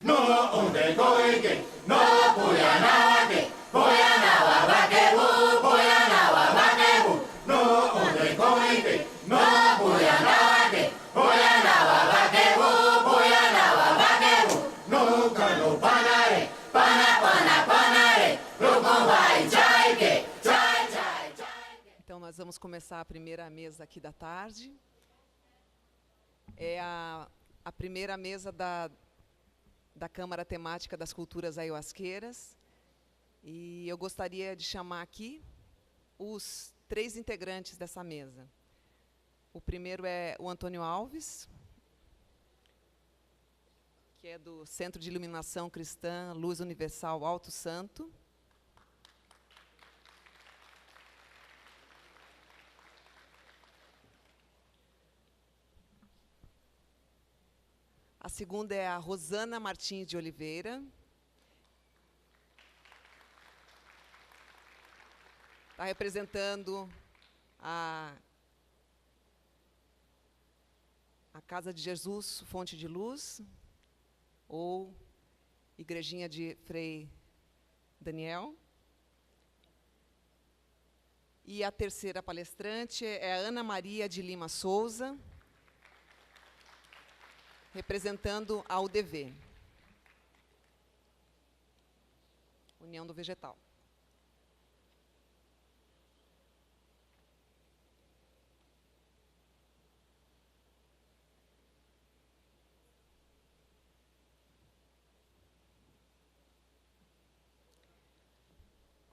no onde goige, no Puyanawake, Puyanawa Bakebu, Puyanawa Bakebu, no onde goige, no Puyanawake, Puyanawa Bakebu, Puyanawa Bakebu, no Kano Panare, Panare, Rukombai Chaike, Chai. Então, nós vamos começar a primeira mesa aqui da tarde. É a primeira mesa da Câmara Temática das Culturas Ayahuasqueiras. E eu gostaria de chamar aqui os 3 integrantes dessa mesa. O primeiro é o Antônio Alves, que é do Centro de Iluminação Cristã Luz Universal Alto Santo. A segunda é a Rosana Martins de Oliveira. Está representando a Casa de Jesus, Fonte de Luz, ou Igrejinha de Frei Daniel. E a terceira palestrante é a Ana Maria de Lima Souza, representando a UDV, União do Vegetal.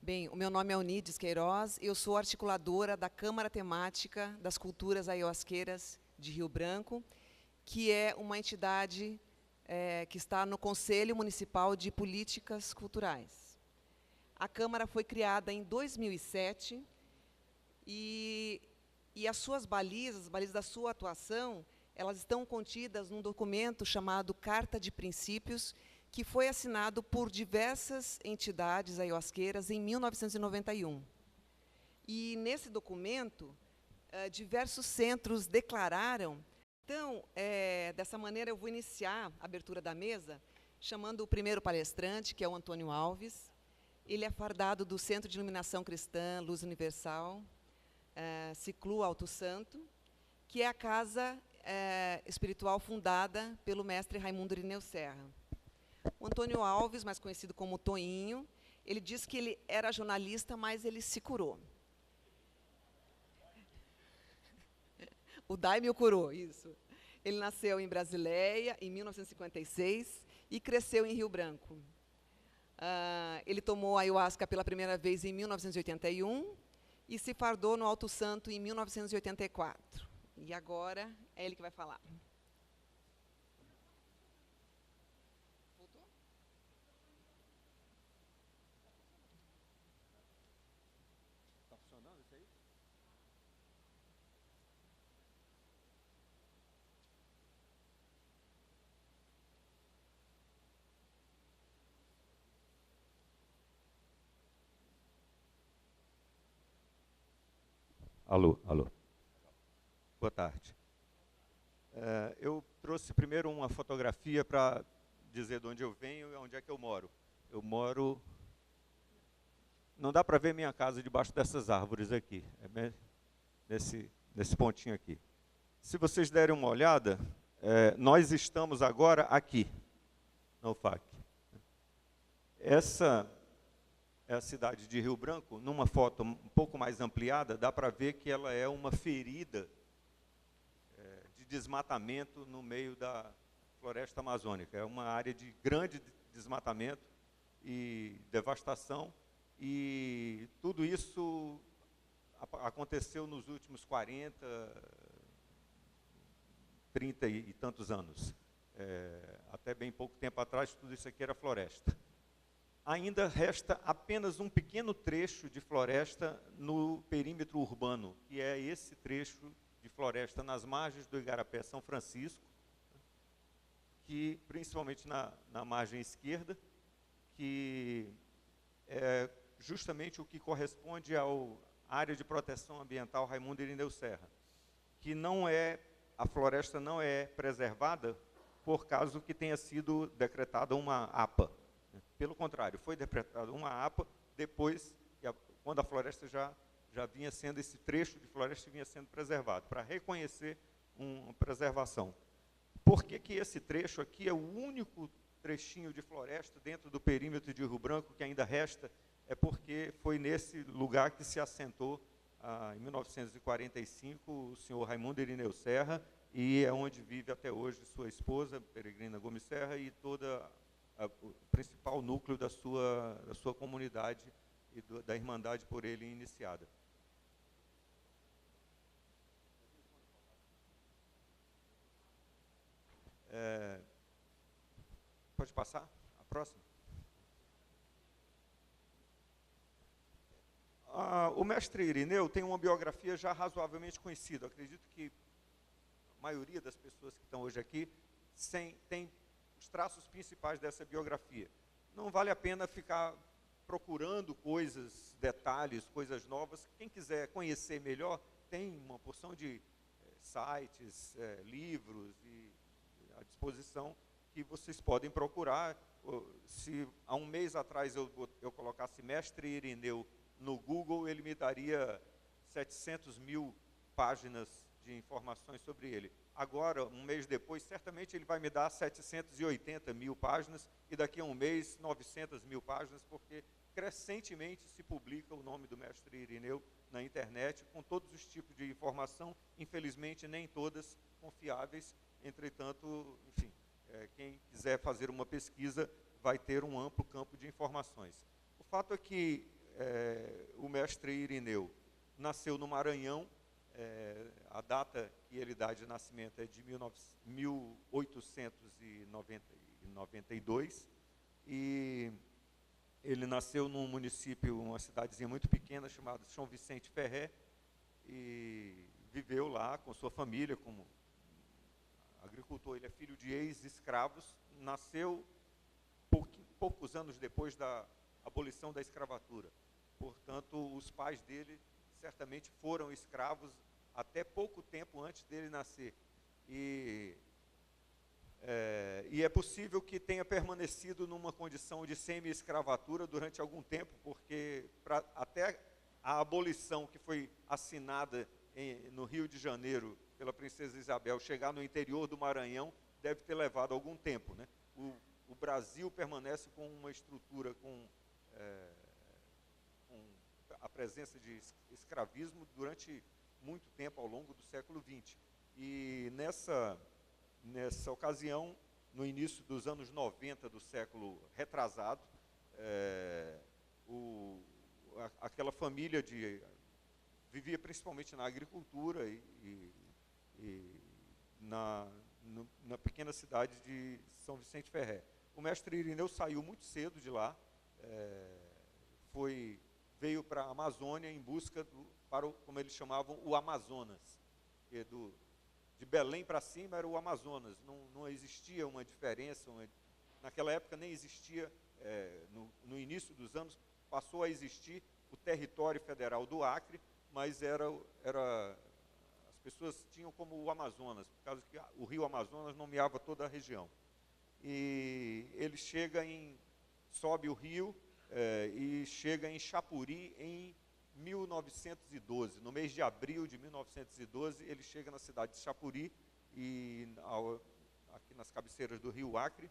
Bem, o meu nome é Unides Queiroz, eu sou articuladora da Câmara Temática das Culturas Ayahuasqueiras de Rio Branco, que é uma entidade que está no Conselho Municipal de Políticas Culturais. A Câmara foi criada em 2007 e as suas balizas, as balizas da sua atuação, elas estão contidas num documento chamado Carta de Princípios, que foi assinado por diversas entidades ayahuasqueiras em 1991. E, nesse documento, diversos centros declararam. Então, dessa maneira, eu vou iniciar a abertura da mesa, chamando o primeiro palestrante, que é o Antônio Alves. Ele é fardado do Centro de Iluminação Cristã, Luz Universal, Ciclu Alto Santo, que é a casa espiritual fundada pelo mestre Raimundo Irineu Serra. O Antônio Alves, mais conhecido como Toinho, ele diz que ele era jornalista, mas ele se curou. O Daime o curou, isso. Ele nasceu em Brasileia, em 1956, e cresceu em Rio Branco. Ele tomou ayahuasca pela primeira vez em 1981 e se fardou no Alto Santo em 1984. E agora é ele que vai falar. Voltou? Está funcionando isso aí? Alô. Boa tarde. Eu trouxe primeiro uma fotografia para dizer de onde eu venho e onde é que eu moro. Eu moro... Não dá para ver minha casa debaixo dessas árvores aqui, nesse pontinho aqui. Se vocês derem uma olhada, nós estamos agora aqui, na UFAC. Essa é a cidade de Rio Branco. Numa foto um pouco mais ampliada, dá para ver que ela é uma ferida de desmatamento no meio da floresta amazônica. É uma área de grande desmatamento e devastação, e tudo isso aconteceu nos últimos 40, 30 e tantos anos. Até bem pouco tempo atrás, tudo isso aqui era floresta. Ainda resta apenas um pequeno trecho de floresta no perímetro urbano, que é esse trecho de floresta nas margens do Igarapé São Francisco, que principalmente na margem esquerda, que é justamente o que corresponde à área de proteção ambiental Raimundo Irineu Serra, que a floresta não é preservada por caso que tenha sido decretada uma APA. Pelo contrário, foi decretada uma APA depois, quando a floresta já vinha sendo, esse trecho de floresta vinha sendo preservado, para reconhecer uma preservação. Por que que esse trecho aqui é o único trechinho de floresta dentro do perímetro de Rio Branco que ainda resta? É porque foi nesse lugar que se assentou, em 1945, o senhor Raimundo Irineu Serra, e é onde vive até hoje sua esposa, Peregrina Gomes Serra, e toda o principal núcleo da sua comunidade e da Irmandade por ele iniciada. Pode passar? A próxima? O mestre Irineu tem uma biografia já razoavelmente conhecida. Eu acredito que a maioria das pessoas que estão hoje aqui tem os traços principais dessa biografia. Não vale a pena ficar procurando coisas, detalhes, coisas novas. Quem quiser conhecer melhor, tem uma porção de sites, livros à disposição que vocês podem procurar. Se há um mês atrás eu colocasse mestre Irineu no Google, ele me daria 700.000 páginas de informações sobre ele. Agora, um mês depois, certamente ele vai me dar 780.000 páginas, e daqui a um mês, 900.000 páginas, porque crescentemente se publica o nome do mestre Irineu na internet, com todos os tipos de informação, infelizmente nem todas confiáveis. Entretanto, enfim, quem quiser fazer uma pesquisa vai ter um amplo campo de informações. O fato é que o mestre Irineu nasceu no Maranhão. A data que ele dá de nascimento é de 1892, e ele nasceu num município, uma cidadezinha muito pequena, chamada São Vicente Ferré, e viveu lá com sua família como agricultor. Ele é filho de ex-escravos, nasceu poucos anos depois da abolição da escravatura. Portanto, os pais dele certamente foram escravos até pouco tempo antes dele nascer. E é possível que tenha permanecido numa condição de semi-escravatura durante algum tempo, porque até a abolição que foi assinada no Rio de Janeiro pela princesa Isabel chegar no interior do Maranhão deve ter levado algum tempo, né? O Brasil permanece com uma estrutura com a presença de escravismo durante muito tempo ao longo do século XX. E nessa ocasião, no início dos anos 90 do século retrasado, aquela família vivia principalmente na agricultura e na pequena cidade de São Vicente Ferré. O mestre Irineu saiu muito cedo de lá, veio para a Amazônia em busca como eles chamavam, o Amazonas. De Belém para cima era o Amazonas, não existia uma diferença. Naquela época nem existia, no início dos anos, passou a existir o território federal do Acre, mas as pessoas tinham como o Amazonas, por causa que o rio Amazonas nomeava toda a região. E ele sobe o rio, e chega em Chapuri em 1912. No mês de abril de 1912, ele chega na cidade de Chapuri, aqui nas cabeceiras do rio Acre,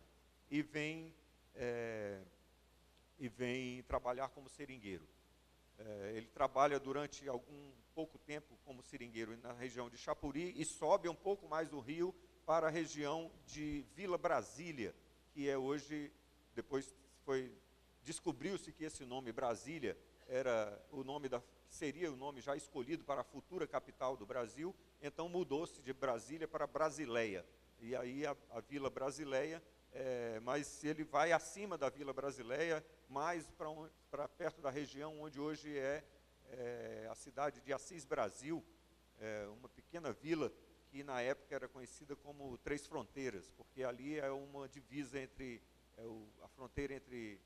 e vem trabalhar como seringueiro. Ele trabalha durante pouco tempo como seringueiro na região de Chapuri e sobe um pouco mais o rio para a região de Vila Brasília, que é hoje, depois descobriu-se que esse nome Brasília era seria o nome já escolhido para a futura capital do Brasil, então mudou-se de Brasília para Brasileia. E aí a Vila Brasileia, mas ele vai acima da Vila Brasileia, mais para perto da região onde hoje é a cidade de Assis Brasil, uma pequena vila que na época era conhecida como Três Fronteiras, porque ali é uma divisa a fronteira entre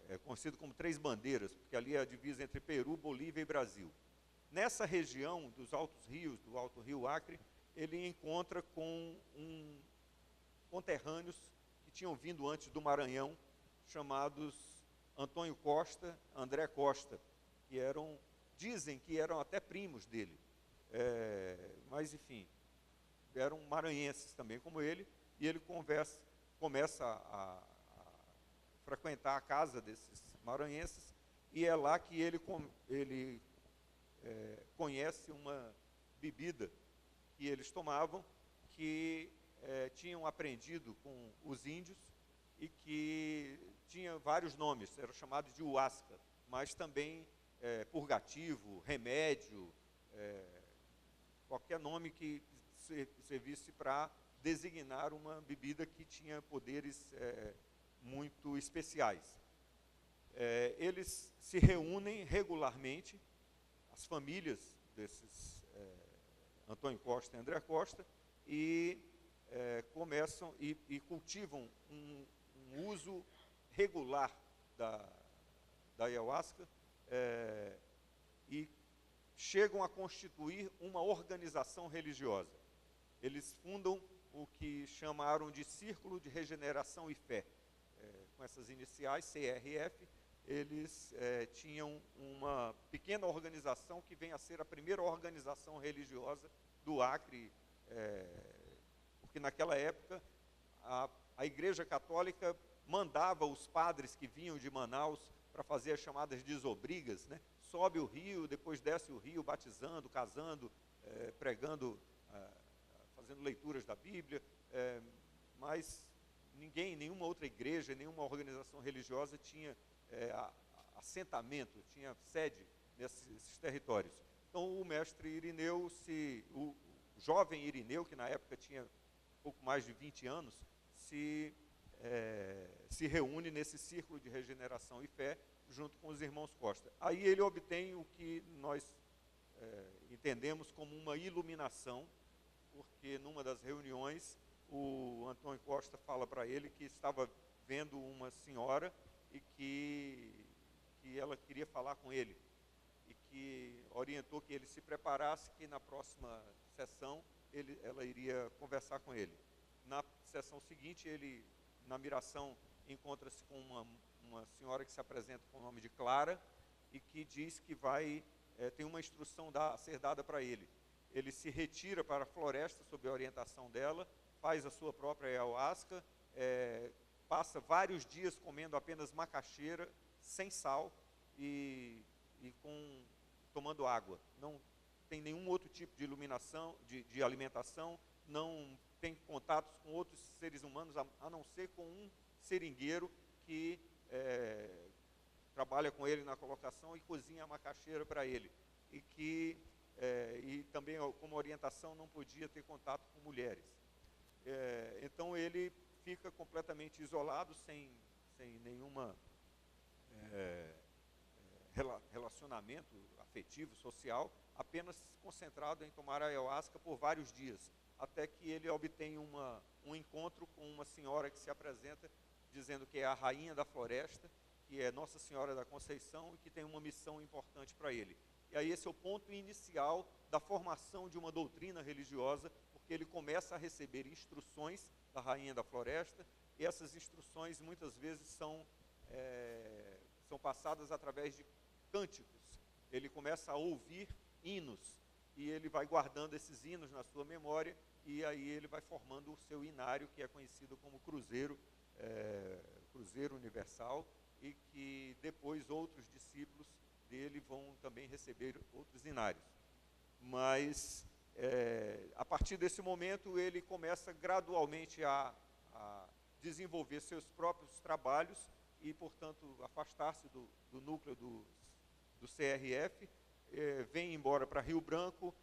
é conhecido como Três Bandeiras, porque ali é a divisa entre Peru, Bolívia e Brasil. Nessa região dos altos rios, do Alto Rio Acre, ele encontra com conterrâneos que tinham vindo antes do Maranhão, chamados Antônio Costa, André Costa, que dizem que eram até primos dele. Mas, enfim, eram maranhenses também como ele, e ele começa a frequentar a casa desses maranhenses, e é lá que ele conhece uma bebida que eles tomavam, que tinham aprendido com os índios e que tinha vários nomes, era chamado de uasca, mas também purgativo, remédio, qualquer nome que servisse para designar uma bebida que tinha poderes muito especiais. Eles se reúnem regularmente, as famílias desses Antônio Costa e André Costa, e começam e cultivam um uso regular da ayahuasca, e chegam a constituir uma organização religiosa. Eles fundam o que chamaram de Círculo de Regeneração e Fé. Com essas iniciais, CRF, eles tinham uma pequena organização que vem a ser a primeira organização religiosa do Acre, porque naquela época a Igreja Católica mandava os padres que vinham de Manaus para fazer as chamadas desobrigas, né? Sobe o rio, depois desce o rio, batizando, casando, pregando, fazendo leituras da Bíblia, mas nenhuma outra igreja, nenhuma organização religiosa tinha assentamento, tinha sede nesses territórios. Então o mestre Irineu, o jovem Irineu, que na época tinha pouco mais de 20 anos, se reúne nesse círculo de regeneração e fé, junto com os irmãos Costa. Aí ele obtém o que nós entendemos como uma iluminação, porque numa das reuniões o Antônio Costa fala para ele que estava vendo uma senhora e que ela queria falar com ele, e que orientou que ele se preparasse, que na próxima sessão ela iria conversar com ele. Na sessão seguinte, ele, na miração, encontra-se com uma senhora que se apresenta com o nome de Clara e que diz que tem uma instrução a ser dada para ele. Ele se retira para a floresta sob a orientação dela, faz a sua própria ayahuasca, passa vários dias comendo apenas macaxeira, sem sal e tomando água. Não tem nenhum outro tipo de iluminação, de alimentação, não tem contatos com outros seres humanos, a não ser com um seringueiro que trabalha com ele na colocação e cozinha a macaxeira para ele. E também, como orientação, não podia ter contato com mulheres. Então ele fica completamente isolado, sem nenhuma relacionamento afetivo, social, apenas concentrado em tomar ayahuasca por vários dias, até que ele obtém um encontro com uma senhora que se apresenta dizendo que é a rainha da floresta, que é Nossa Senhora da Conceição e que tem uma missão importante para ele. E aí esse é o ponto inicial da formação de uma doutrina religiosa, porque ele começa a receber instruções da rainha da floresta, e essas instruções muitas vezes são passadas através de cânticos. Ele começa a ouvir hinos, e ele vai guardando esses hinos na sua memória, e aí ele vai formando o seu inário, que é conhecido como Cruzeiro Universal, e que depois outros discípulos dele vão também receber outros inários. Mas, a partir desse momento, ele começa gradualmente a desenvolver seus próprios trabalhos e, portanto, afastar-se do núcleo do CRF, vem embora para Rio Branco.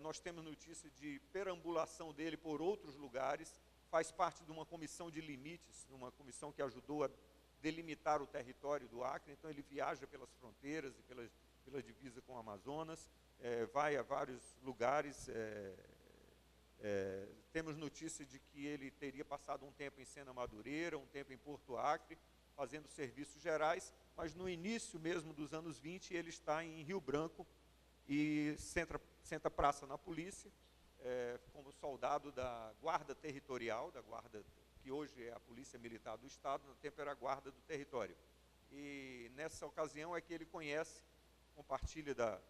Nós temos notícia de perambulação dele por outros lugares, faz parte de uma comissão de limites, uma comissão que ajudou a delimitar o território do Acre. Então ele viaja pelas fronteiras e pela divisa com o Amazonas, vai a vários lugares. Temos notícia de que ele teria passado um tempo em Sena Madureira, um tempo em Porto Acre, fazendo serviços gerais, mas no início mesmo dos anos 20 ele está em Rio Branco e senta praça na polícia, como soldado da guarda territorial, da guarda que hoje é a Polícia Militar do Estado, no tempo era a Guarda do Território. E nessa ocasião é que ele conhece, compartilha da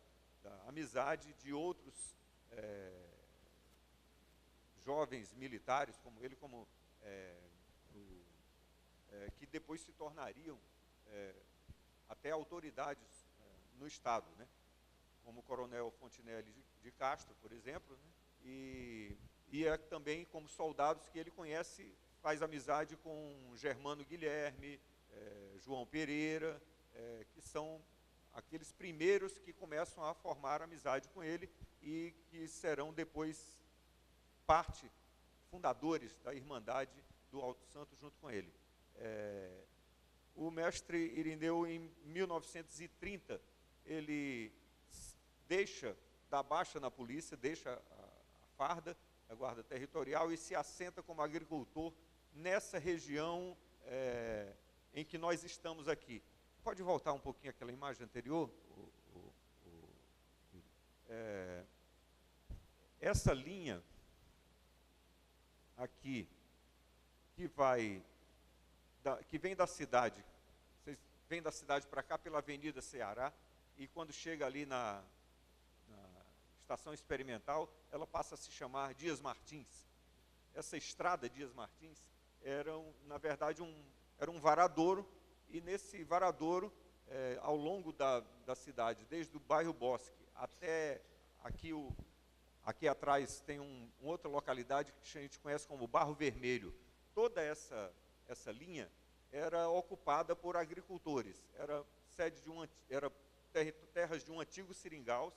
amizade de outros jovens militares, como ele, que depois se tornariam até autoridades no Estado, né? Como o Coronel Fontinelli de Castro, por exemplo, né? E é também como soldados que ele conhece, faz amizade com Germano Guilherme, João Pereira, que são aqueles primeiros que começam a formar amizade com ele e que serão depois fundadores da Irmandade do Alto Santo junto com ele. O mestre Irineu, em 1930, ele dá baixa na polícia, deixa a farda, a guarda territorial, e se assenta como agricultor nessa região em que nós estamos aqui. Pode voltar um pouquinho aquela imagem anterior? Essa linha aqui, que vem da cidade, vocês vêm da cidade para cá pela Avenida Ceará, e quando chega ali na Estação Experimental, ela passa a se chamar Dias Martins. Essa estrada Dias Martins na verdade, era um varadouro, e nesse varadouro, ao longo da cidade, desde o bairro Bosque até aqui atrás tem uma outra localidade que a gente conhece como Barro Vermelho. Toda essa linha era ocupada por agricultores, era terras de um antigo seringal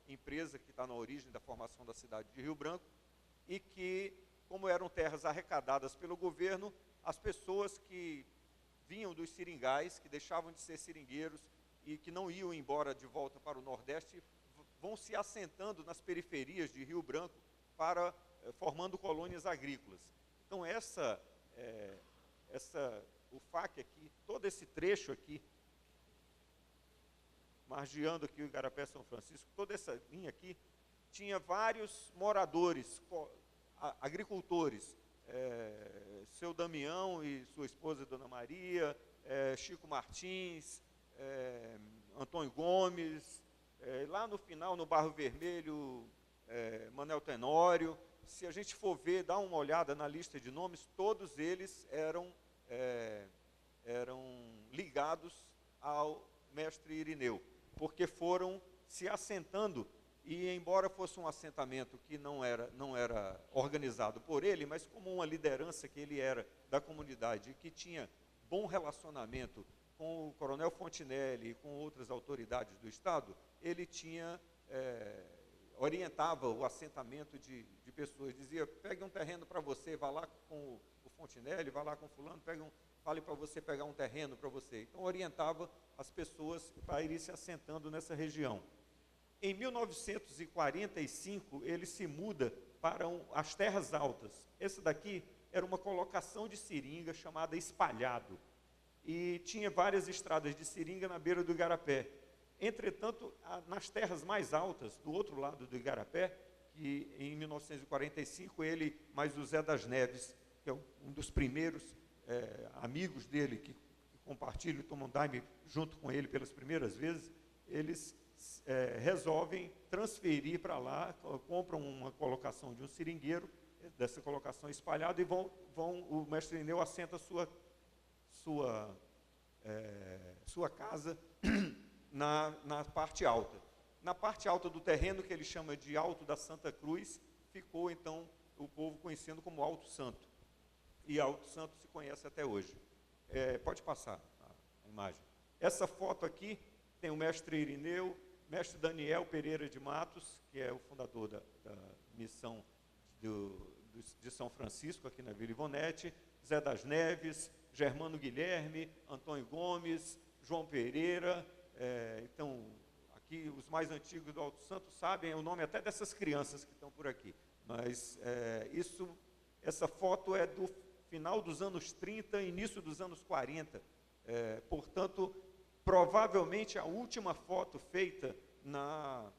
empresa que está na origem da formação da cidade de Rio Branco, e que, como eram terras arrecadadas pelo governo, as pessoas que vinham dos seringais, que deixavam de ser seringueiros e que não iam embora de volta para o Nordeste, vão se assentando nas periferias de Rio Branco, formando colônias agrícolas. Então, o FAC aqui, todo esse trecho aqui, margeando aqui o Igarapé São Francisco, toda essa linha aqui, tinha vários moradores, agricultores, seu Damião e sua esposa, Dona Maria, Chico Martins, Antônio Gomes, lá no final, no Barro Vermelho, Manuel Tenório. Se a gente for ver, dar uma olhada na lista de nomes, todos eles eram ligados ao mestre Irineu, porque foram se assentando, e embora fosse um assentamento que não era organizado por ele, mas como uma liderança que ele era da comunidade e que tinha bom relacionamento com o Coronel Fontinelli e com outras autoridades do Estado, ele orientava o assentamento de pessoas, dizia: pegue um terreno para você, vá lá com o Fontinelli, vá lá com fulano, fale para você pegar um terreno para você. Então, orientava as pessoas para irem se assentando nessa região. Em 1945, ele se muda para as Terras Altas. Essa daqui era uma colocação de seringa chamada Espalhado, e tinha várias estradas de seringa na beira do Igarapé. Entretanto, nas terras mais altas, do outro lado do Igarapé, que em 1945 ele, mais o Zé das Neves, que é um dos primeiros amigos dele, que compartilham e tomam daime junto com ele pelas primeiras vezes, eles resolvem transferir para lá, compram uma colocação de um seringueiro, dessa colocação Espalhado, e o mestre Irineu assenta sua casa na parte alta. Na parte alta do terreno, que ele chama de Alto da Santa Cruz, ficou então o povo conhecendo como Alto Santo. E Alto Santo se conhece até hoje. Pode passar a imagem. Essa foto aqui tem o mestre Irineu, mestre Daniel Pereira de Matos, que é o fundador da missão de São Francisco, aqui na Vila Ivonete, Zé das Neves, Germano Guilherme, Antônio Gomes, João Pereira. Então, aqui os mais antigos do Alto Santo sabem o nome até dessas crianças que estão por aqui. Mas essa foto é do final dos anos 30, início dos anos 40. Portanto, provavelmente a última foto feita na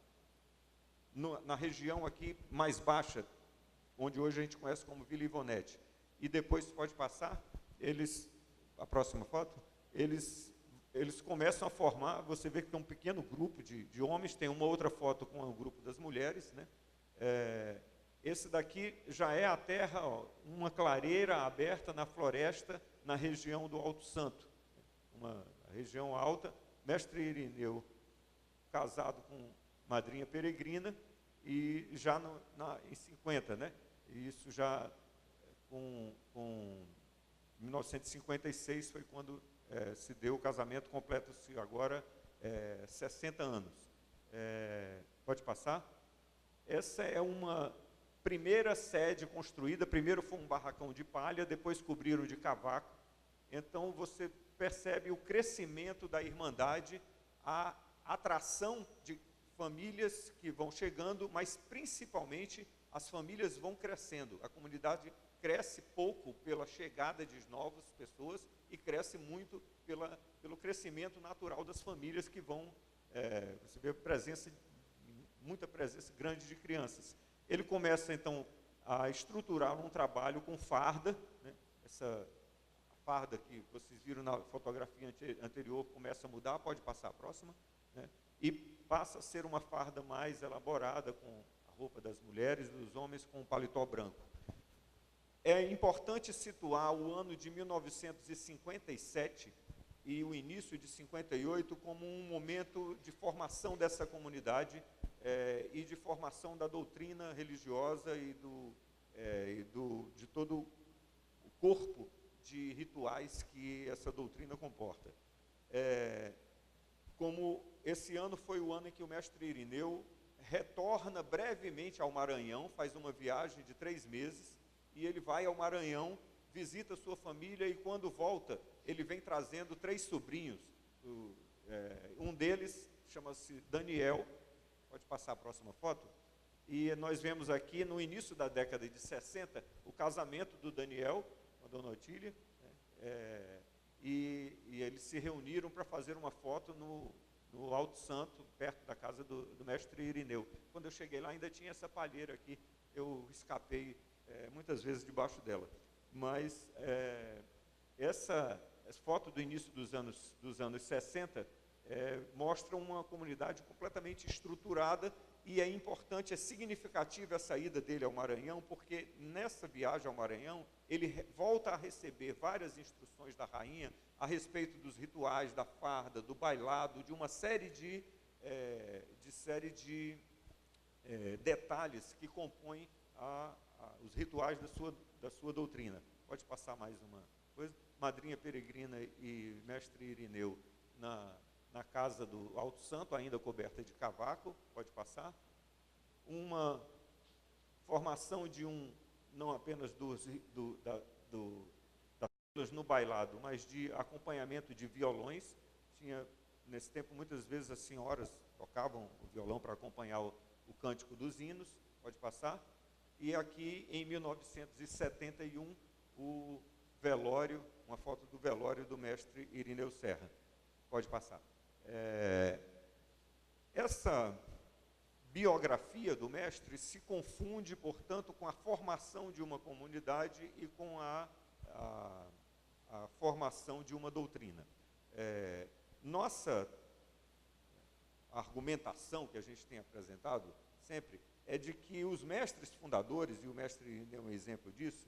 região aqui mais baixa, onde hoje a gente conhece como Vila Ivonete. e depois, pode passar, a próxima foto, eles começam a formar, você vê que tem um pequeno grupo de homens, tem uma outra foto com o grupo das mulheres, né? Esse daqui já é a terra, ó, uma clareira aberta na floresta, na região do Alto Santo, uma região alta. Mestre Irineu, casado com madrinha peregrina, e já em 50, né? E isso já com 1956 foi quando se deu o casamento, completa-se agora 60 anos. Pode passar? Essa é uma primeira sede construída, primeiro foi um barracão de palha, depois cobriram de cavaco. Então você percebe o crescimento da Irmandade, a atração de famílias que vão chegando, mas principalmente as famílias vão crescendo. A comunidade cresce pouco pela chegada de novas pessoas e cresce muito pelo crescimento natural das famílias que vão, você vê muita presença grande de crianças. Ele começa, então, a estruturar um trabalho com farda, né? Essa farda que vocês viram na fotografia anterior começa a mudar, pode passar a próxima, né? E passa a ser uma farda mais elaborada, com a roupa das mulheres e dos homens com um paletó branco. É importante situar o ano de 1957 e o início de 58 como um momento de formação dessa comunidade e de formação da doutrina religiosa e de todo o corpo de rituais que essa doutrina comporta. Como esse ano foi o ano em que o mestre Irineu retorna brevemente ao Maranhão, faz uma viagem de 3 meses, e ele vai ao Maranhão, visita sua família, e quando volta, ele vem trazendo 3 sobrinhos. Um deles chama-se Daniel. Pode passar a próxima foto? E nós vemos aqui, no início da década de 60, o casamento do Daniel com a dona Otília, né? E eles se reuniram para fazer uma foto no Alto Santo, perto da casa do mestre Irineu. Quando eu cheguei lá, ainda tinha essa palheira aqui, eu escapei muitas vezes debaixo dela. Mas essa foto do início dos anos 60 mostra uma comunidade completamente estruturada, e é importante, é significativa a saída dele ao Maranhão, porque nessa viagem ao Maranhão, ele volta a receber várias instruções da rainha a respeito dos rituais, da farda, do bailado, de uma série de detalhes que compõem os rituais da sua doutrina. Pode passar mais uma coisa? Madrinha peregrina e mestre Irineu na casa do Alto Santo, ainda coberta de cavaco, pode passar. Uma formação de não apenas no bailado, mas de acompanhamento de violões. Tinha, nesse tempo, muitas vezes as senhoras tocavam o violão para acompanhar o cântico dos hinos, pode passar. E aqui, em 1971, o velório, uma foto do velório do mestre Irineu Serra. Pode passar. Essa biografia do mestre se confunde, portanto, com a formação de uma comunidade e com a formação de uma doutrina. Nossa argumentação que a gente tem apresentado sempre é de que os mestres fundadores, e o mestre Irineu é um exemplo disso,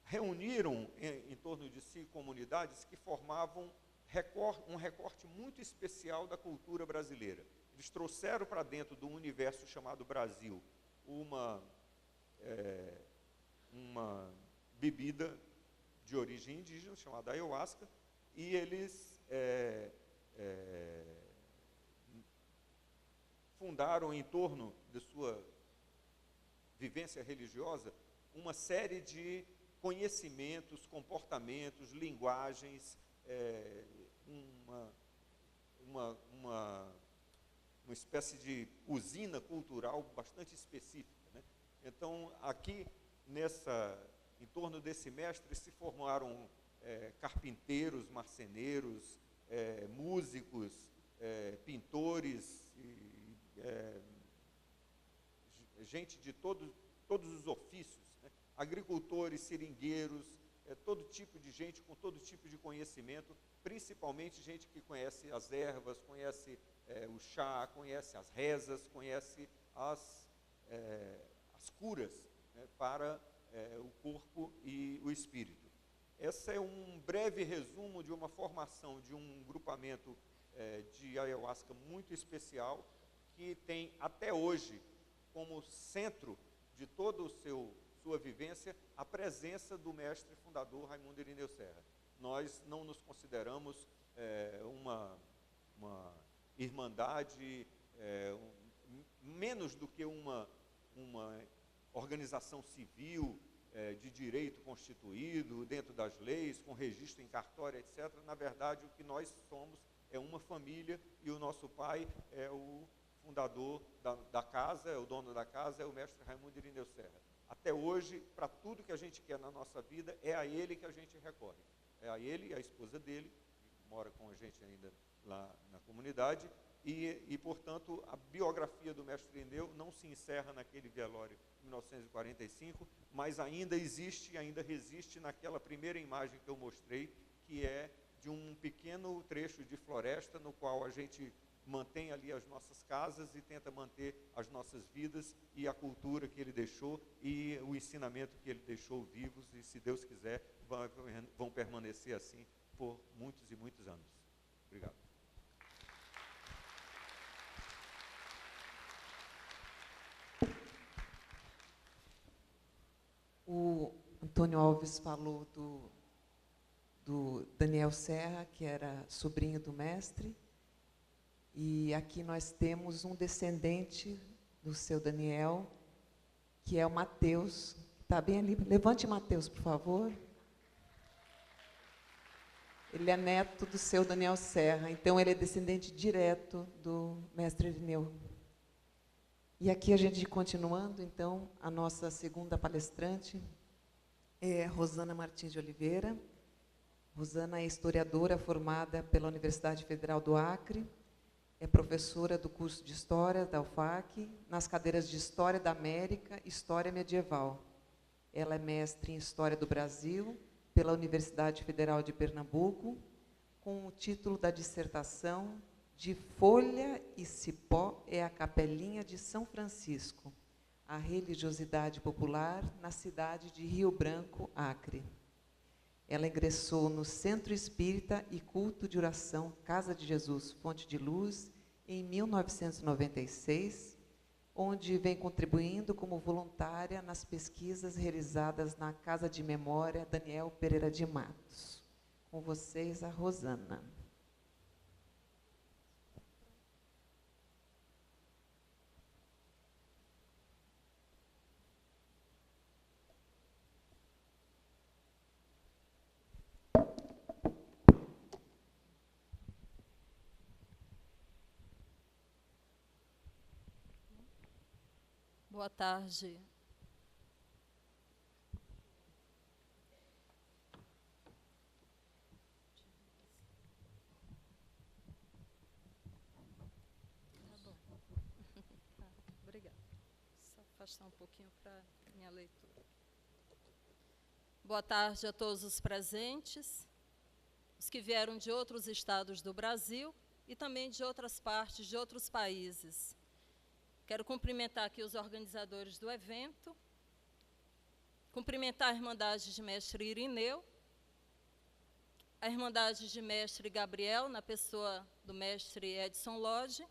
reuniram em torno de si comunidades que formavam um recorte muito especial da cultura brasileira. Eles trouxeram para dentro do universo chamado Brasil uma bebida de origem indígena chamada ayahuasca, e eles fundaram em torno de sua vivência religiosa uma série de conhecimentos, comportamentos, linguagens, uma espécie de usina cultural bastante específica, né? Então, aqui, em torno desse mestre, se formaram carpinteiros, marceneiros, músicos, pintores, gente de todos os ofícios, né? agricultores, seringueiros, todo tipo de gente com todo tipo de conhecimento, principalmente gente que conhece as ervas, conhece o chá, conhece as rezas, conhece as curas, né, para o corpo e o espírito. Esse é um breve resumo de uma formação de um grupamento de ayahuasca muito especial, que tem até hoje como centro de toda sua vivência a presença do mestre fundador Raimundo Irineu Serra. Nós não nos consideramos uma irmandade, menos do que uma organização civil de direito constituído, dentro das leis, com registro em cartório, etc. Na verdade, o que nós somos é uma família, e o nosso pai é o fundador da casa, é o dono da casa, é o mestre Raimundo Irineu Serra. Até hoje, para tudo que a gente quer na nossa vida, é a ele que a gente recorre. É a ele e a esposa dele, que mora com a gente ainda lá na comunidade, e, portanto, a biografia do mestre Irineu não se encerra naquele velório de 1945, mas ainda existe, ainda resiste naquela primeira imagem que eu mostrei, que é de um pequeno trecho de floresta no qual a gente mantém ali as nossas casas e tenta manter as nossas vidas e a cultura que ele deixou e o ensinamento que ele deixou vivos, e, se Deus quiser, vão permanecer assim por muitos e muitos anos. Obrigado. O Antônio Alves falou do Daniel Serra, que era sobrinho do mestre, e aqui nós temos um descendente do seu Daniel, que é o Mateus, que está bem ali. Levante Mateus, por favor. Ele é neto do seu Daniel Serra, então ele é descendente direto do mestre Irineu. E aqui a gente continuando, então, a nossa segunda palestrante é Rosana Martins de Oliveira. Rosana é historiadora formada pela Universidade Federal do Acre, é professora do curso de História da UFAC, nas cadeiras de História da América e História Medieval. Ela é mestre em História do Brasil pela Universidade Federal de Pernambuco, com o título da dissertação De Folha e Cipó é a Capelinha de São Francisco, a religiosidade popular na cidade de Rio Branco, Acre. Ela ingressou no Centro Espírita e Culto de Oração Casa de Jesus, Fonte de Luz, em 1996, onde vem contribuindo como voluntária nas pesquisas realizadas na Casa de Memória Daniel Pereira de Matos. Com vocês, a Rosana. Boa tarde. Tá bom. Tá, obrigada. Só afastar um pouquinho para minha leitura. Boa tarde a todos os presentes, os que vieram de outros estados do Brasil e também de outras partes, de outros países. Quero cumprimentar aqui os organizadores do evento, cumprimentar a Irmandade de Mestre Irineu, a Irmandade de Mestre Gabriel, na pessoa do Mestre Edson Lodge,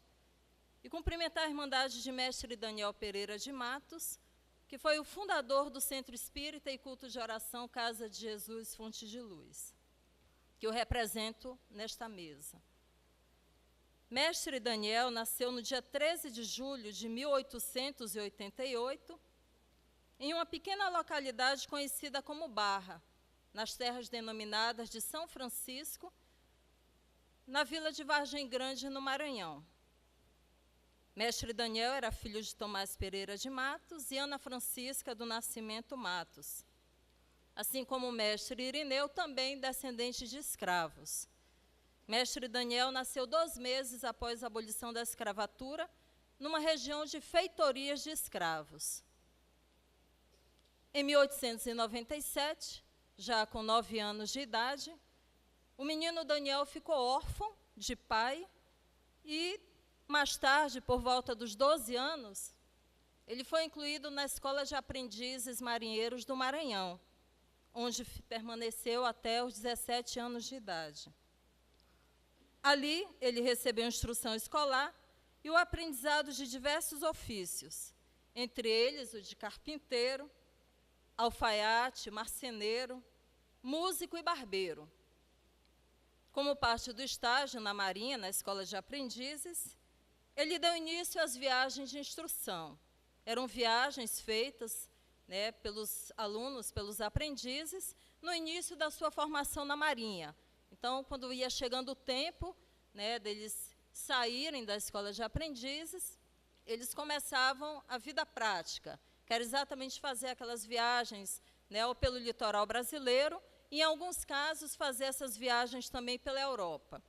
e cumprimentar a Irmandade de Mestre Daniel Pereira de Matos, que foi o fundador do Centro Espírita e Culto de Oração Casa de Jesus, Fonte de Luz, que eu represento nesta mesa. Mestre Daniel nasceu no dia 13 de julho de 1888, em uma pequena localidade conhecida como Barra, nas terras denominadas de São Francisco, na vila de Vargem Grande, no Maranhão. Mestre Daniel era filho de Tomás Pereira de Matos e Ana Francisca do Nascimento Matos, assim como o mestre Irineu, também descendente de escravos. Mestre Daniel nasceu 2 meses após a abolição da escravatura, numa região de feitorias de escravos. Em 1897, já com 9 anos de idade, o menino Daniel ficou órfão de pai e, mais tarde, por volta dos 12 anos, ele foi incluído na Escola de Aprendizes Marinheiros do Maranhão, onde permaneceu até os 17 anos de idade. Ali, ele recebeu instrução escolar e o aprendizado de diversos ofícios, entre eles o de carpinteiro, alfaiate, marceneiro, músico e barbeiro. Como parte do estágio na Marinha, na Escola de Aprendizes, ele deu início às viagens de instrução. Eram viagens feitas, né, pelos alunos, pelos aprendizes, no início da sua formação na Marinha. Então, quando ia chegando o tempo, né, deles saírem da Escola de Aprendizes, eles começavam a vida prática, que era exatamente fazer aquelas viagens, né, ou pelo litoral brasileiro, e, em alguns casos, fazer essas viagens também pela Europa.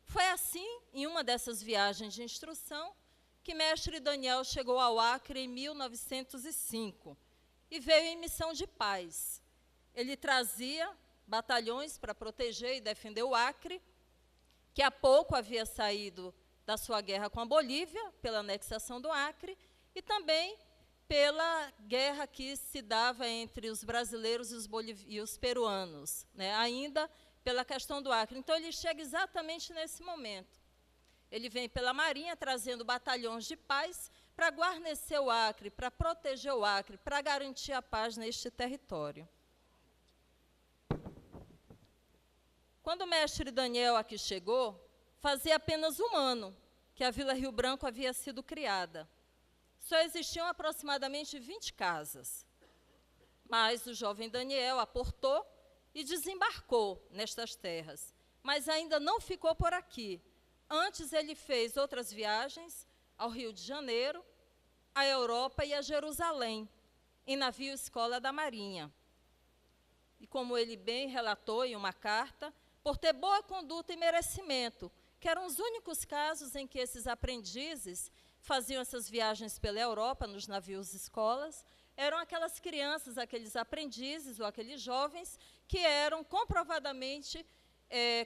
Foi assim, em uma dessas viagens de instrução, que mestre Daniel chegou ao Acre em 1905 e veio em missão de paz. Ele trazia batalhões para proteger e defender o Acre, que há pouco havia saído da sua guerra com a Bolívia, pela anexação do Acre, e também pela guerra que se dava entre os brasileiros e os peruanos, né, ainda pela questão do Acre. Então, ele chega exatamente nesse momento. Ele vem pela Marinha, trazendo batalhões de paz para guarnecer o Acre, para proteger o Acre, para garantir a paz neste território. Quando o mestre Daniel aqui chegou, fazia apenas 1 ano que a Vila Rio Branco havia sido criada. Só existiam aproximadamente 20 casas. Mas o jovem Daniel aportou e desembarcou nestas terras. Mas ainda não ficou por aqui. Antes, ele fez outras viagens ao Rio de Janeiro, à Europa e a Jerusalém, em navio-escola da Marinha. E como ele bem relatou em uma carta, por ter boa conduta e merecimento, que eram os únicos casos em que esses aprendizes faziam essas viagens pela Europa, nos navios-escolas, eram aquelas crianças, aqueles aprendizes ou aqueles jovens que eram comprovadamente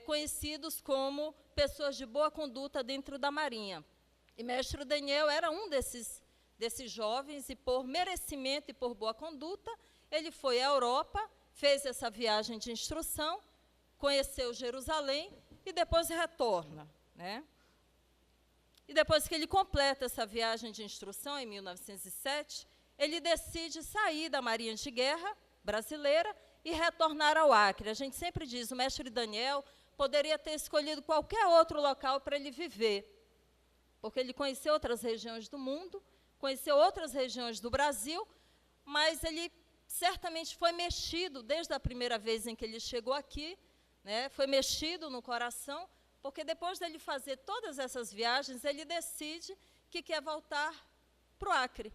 conhecidos como pessoas de boa conduta dentro da Marinha. E mestre Daniel era um desses jovens, e por merecimento e por boa conduta, ele foi à Europa, fez essa viagem de instrução, conheceu Jerusalém e depois retorna, né? E depois que ele completa essa viagem de instrução, em 1907, ele decide sair da Marinha de Guerra brasileira e retornar ao Acre. A gente sempre diz, o mestre Daniel poderia ter escolhido qualquer outro local para ele viver, porque ele conheceu outras regiões do mundo, conheceu outras regiões do Brasil, mas ele certamente foi mexido, desde a primeira vez em que ele chegou aqui, né, foi mexido no coração, porque depois dele fazer todas essas viagens, ele decide que quer voltar para o Acre.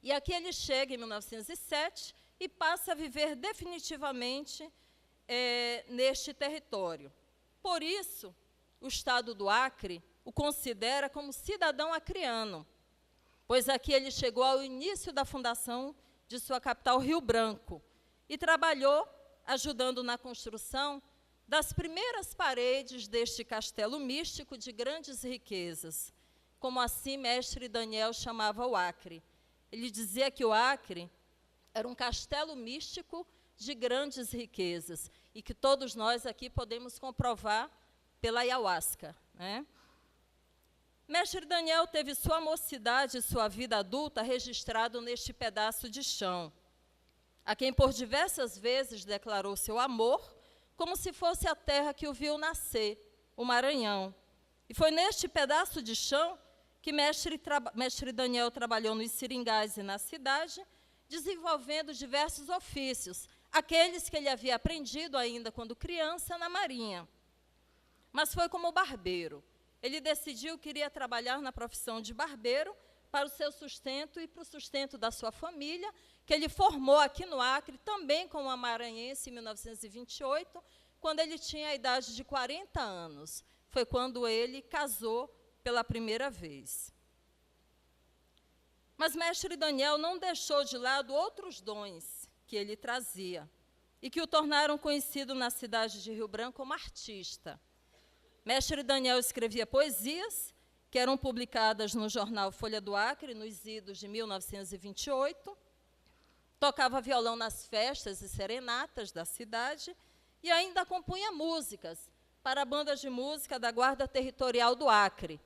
E aqui ele chega em 1907 e passa a viver definitivamente neste território. Por isso, o Estado do Acre o considera como cidadão acreano, pois aqui ele chegou ao início da fundação de sua capital, Rio Branco, e trabalhou ajudando na construção das primeiras paredes deste castelo místico de grandes riquezas, como assim mestre Daniel chamava o Acre. Ele dizia que o Acre era um castelo místico de grandes riquezas, e que todos nós aqui podemos comprovar pela ayahuasca, né? Mestre Daniel teve sua mocidade e sua vida adulta registrado neste pedaço de chão, a quem por diversas vezes declarou seu amor, como se fosse a terra que o viu nascer, o Maranhão. E foi neste pedaço de chão que mestre Daniel trabalhou nos seringais e na cidade, desenvolvendo diversos ofícios, aqueles que ele havia aprendido ainda quando criança na Marinha. Mas foi como barbeiro. Ele decidiu que iria trabalhar na profissão de barbeiro para o seu sustento e para o sustento da sua família, que ele formou aqui no Acre, também como amaranhense, em 1928, quando ele tinha a idade de 40 anos. Foi quando ele casou pela primeira vez. Mas mestre Daniel não deixou de lado outros dons que ele trazia e que o tornaram conhecido na cidade de Rio Branco como artista. Mestre Daniel escrevia poesias que eram publicadas no jornal Folha do Acre, nos idos de 1928, tocava violão nas festas e serenatas da cidade e ainda compunha músicas para bandas de música da Guarda Territorial do Acre.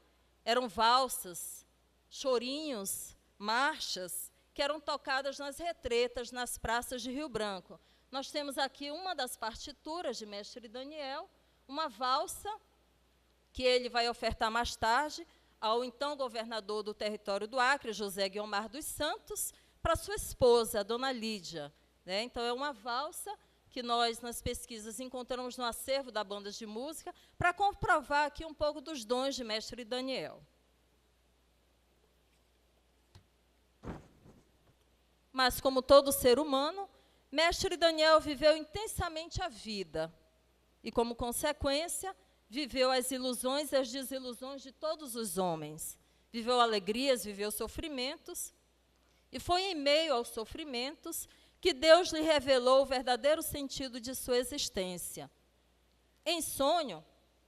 Eram valsas, chorinhos, marchas, que eram tocadas nas retretas, nas praças de Rio Branco. Nós temos aqui uma das partituras de mestre Daniel, uma valsa que ele vai ofertar mais tarde ao então governador do território do Acre, José Guiomar dos Santos, para sua esposa, a dona Lídia. Né? Então, é uma valsa que nós, nas pesquisas, encontramos no acervo da Bandas de Música, para comprovar aqui um pouco dos dons de mestre Daniel. Mas, como todo ser humano, mestre Daniel viveu intensamente a vida e, como consequência, viveu as ilusões e as desilusões de todos os homens. Viveu alegrias, viveu sofrimentos, e foi em meio aos sofrimentos que Deus lhe revelou o verdadeiro sentido de sua existência. Em sonho,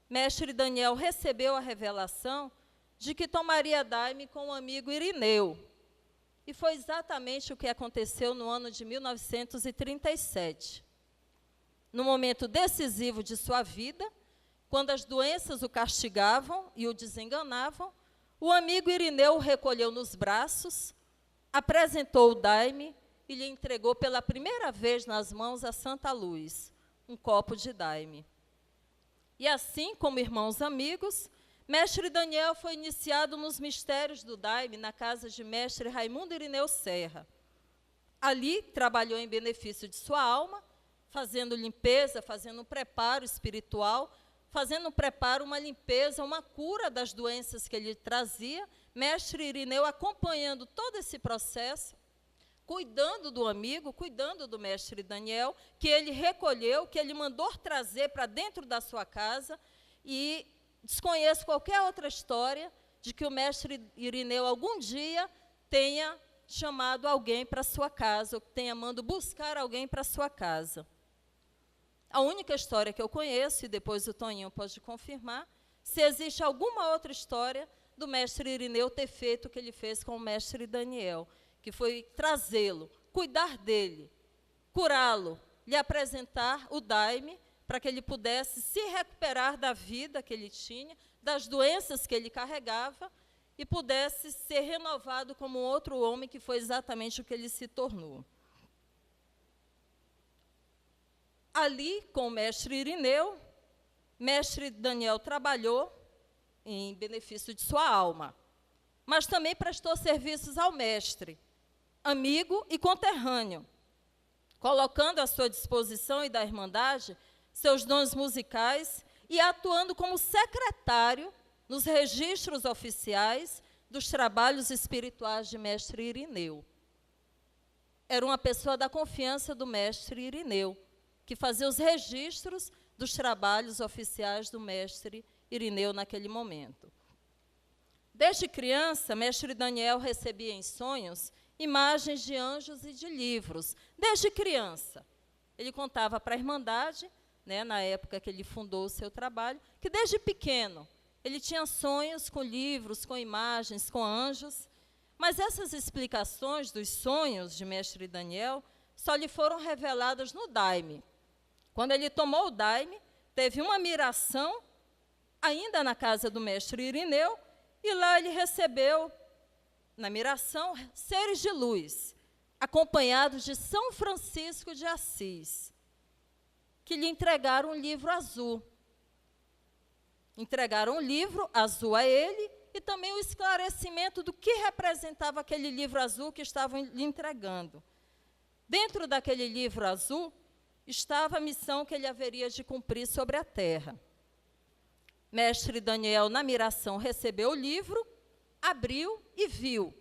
mestre Daniel recebeu a revelação de que tomaria daime com o amigo Irineu. E foi exatamente o que aconteceu no ano de 1937. No momento decisivo de sua vida, quando as doenças o castigavam e o desenganavam, o amigo Irineu o recolheu nos braços, apresentou o daime e lhe entregou pela primeira vez nas mãos a Santa Luz, um copo de daime. E assim, como irmãos amigos, mestre Daniel foi iniciado nos mistérios do daime na casa de mestre Raimundo Irineu Serra. Ali, trabalhou em benefício de sua alma, fazendo limpeza, fazendo um preparo espiritual, fazendo um preparo, uma limpeza, uma cura das doenças que ele trazia, mestre Irineu acompanhando todo esse processo, cuidando do amigo, cuidando do mestre Daniel, que ele recolheu, que ele mandou trazer para dentro da sua casa, e desconheço qualquer outra história de que o mestre Irineu algum dia tenha chamado alguém para sua casa, ou tenha mandado buscar alguém para sua casa. A única história que eu conheço, e depois o Toninho pode confirmar, se existe alguma outra história do mestre Irineu ter feito o que ele fez com o mestre Daniel, que foi trazê-lo, cuidar dele, curá-lo, lhe apresentar o daime, para que ele pudesse se recuperar da vida que ele tinha, das doenças que ele carregava, e pudesse ser renovado como outro homem, que foi exatamente o que ele se tornou. Ali, com o mestre Irineu, mestre Daniel trabalhou em benefício de sua alma, mas também prestou serviços ao mestre, amigo e conterrâneo, colocando à sua disposição e da Irmandade seus dons musicais e atuando como secretário nos registros oficiais dos trabalhos espirituais de mestre Irineu. Era uma pessoa da confiança do mestre Irineu, que fazia os registros dos trabalhos oficiais do mestre Irineu naquele momento. Desde criança, mestre Daniel recebia em sonhos imagens de anjos e de livros. Desde criança, ele contava para a Irmandade, né, na época que ele fundou o seu trabalho, que desde pequeno ele tinha sonhos com livros, com imagens, com anjos, mas essas explicações dos sonhos de mestre Daniel só lhe foram reveladas no daime. Quando ele tomou o daime, teve uma miração, ainda na casa do mestre Irineu, e lá ele recebeu, na miração, seres de luz, acompanhados de São Francisco de Assis, que lhe entregaram um livro azul. Entregaram um livro azul a ele e também o esclarecimento do que representava aquele livro azul que estavam lhe entregando. Dentro daquele livro azul estava a missão que ele haveria de cumprir sobre a terra. Mestre Daniel, na miração, recebeu o livro, abriu e viu.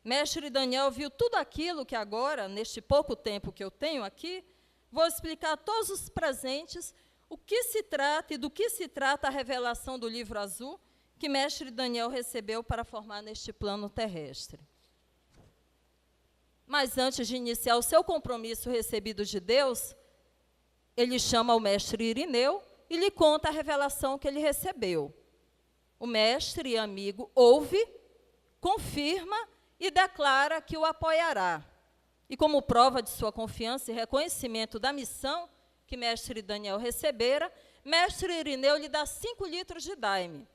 Mestre Daniel viu tudo aquilo que agora, neste pouco tempo que eu tenho aqui, vou explicar a todos os presentes o que se trata e do que se trata a revelação do livro azul que mestre Daniel recebeu para formar neste plano terrestre. Mas antes de iniciar o seu compromisso recebido de Deus, ele chama o mestre Irineu e lhe conta a revelação que ele recebeu. O mestre e amigo ouve, confirma e declara que o apoiará. E como prova de sua confiança e reconhecimento da missão que mestre Daniel recebera, mestre Irineu lhe dá 5 litros de daime,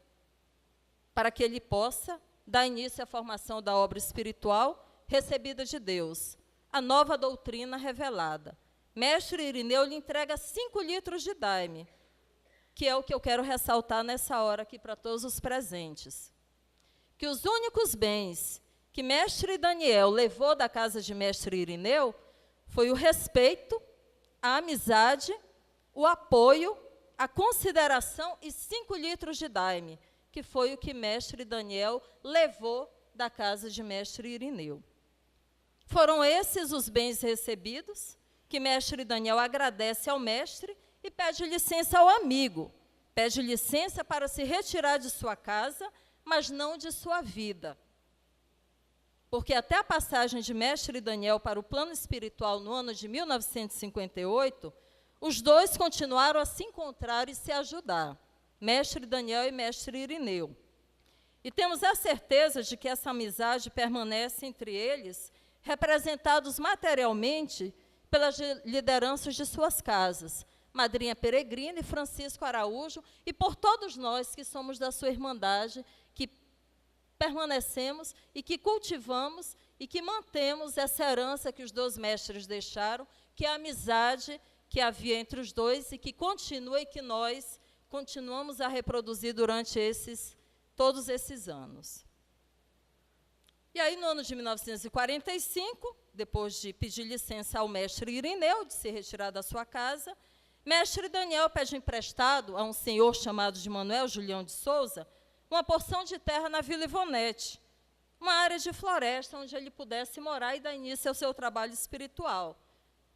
para que ele possa dar início à formação da obra espiritual recebida de Deus, a nova doutrina revelada. Mestre Irineu lhe entrega 5 litros de daime, que é o que eu quero ressaltar nessa hora aqui para todos os presentes. Que os únicos bens que mestre Daniel levou da casa de mestre Irineu foi o respeito, a amizade, o apoio, a consideração e 5 litros de daime, que foi o que mestre Daniel levou da casa de mestre Irineu. Foram esses os bens recebidos, que mestre Daniel agradece ao mestre e pede licença ao amigo, pede licença para se retirar de sua casa, mas não de sua vida. Porque até a passagem de mestre Daniel para o plano espiritual no ano de 1958, os dois continuaram a se encontrar e se ajudar, mestre Daniel e mestre Irineu. E temos a certeza de que essa amizade permanece entre eles, representados materialmente pelas lideranças de suas casas, Madrinha Peregrina e Francisco Araújo, e por todos nós que somos da sua irmandade, que permanecemos e que cultivamos e que mantemos essa herança que os dois mestres deixaram, que é a amizade que havia entre os dois e que continua e que nós continuamos a reproduzir durante todos esses anos. E aí, no ano de 1945, depois de pedir licença ao mestre Irineu, de se retirar da sua casa, mestre Daniel pede emprestado a um senhor chamado de Manuel Julião de Souza uma porção de terra na Vila Ivonete, uma área de floresta onde ele pudesse morar e dar início ao seu trabalho espiritual.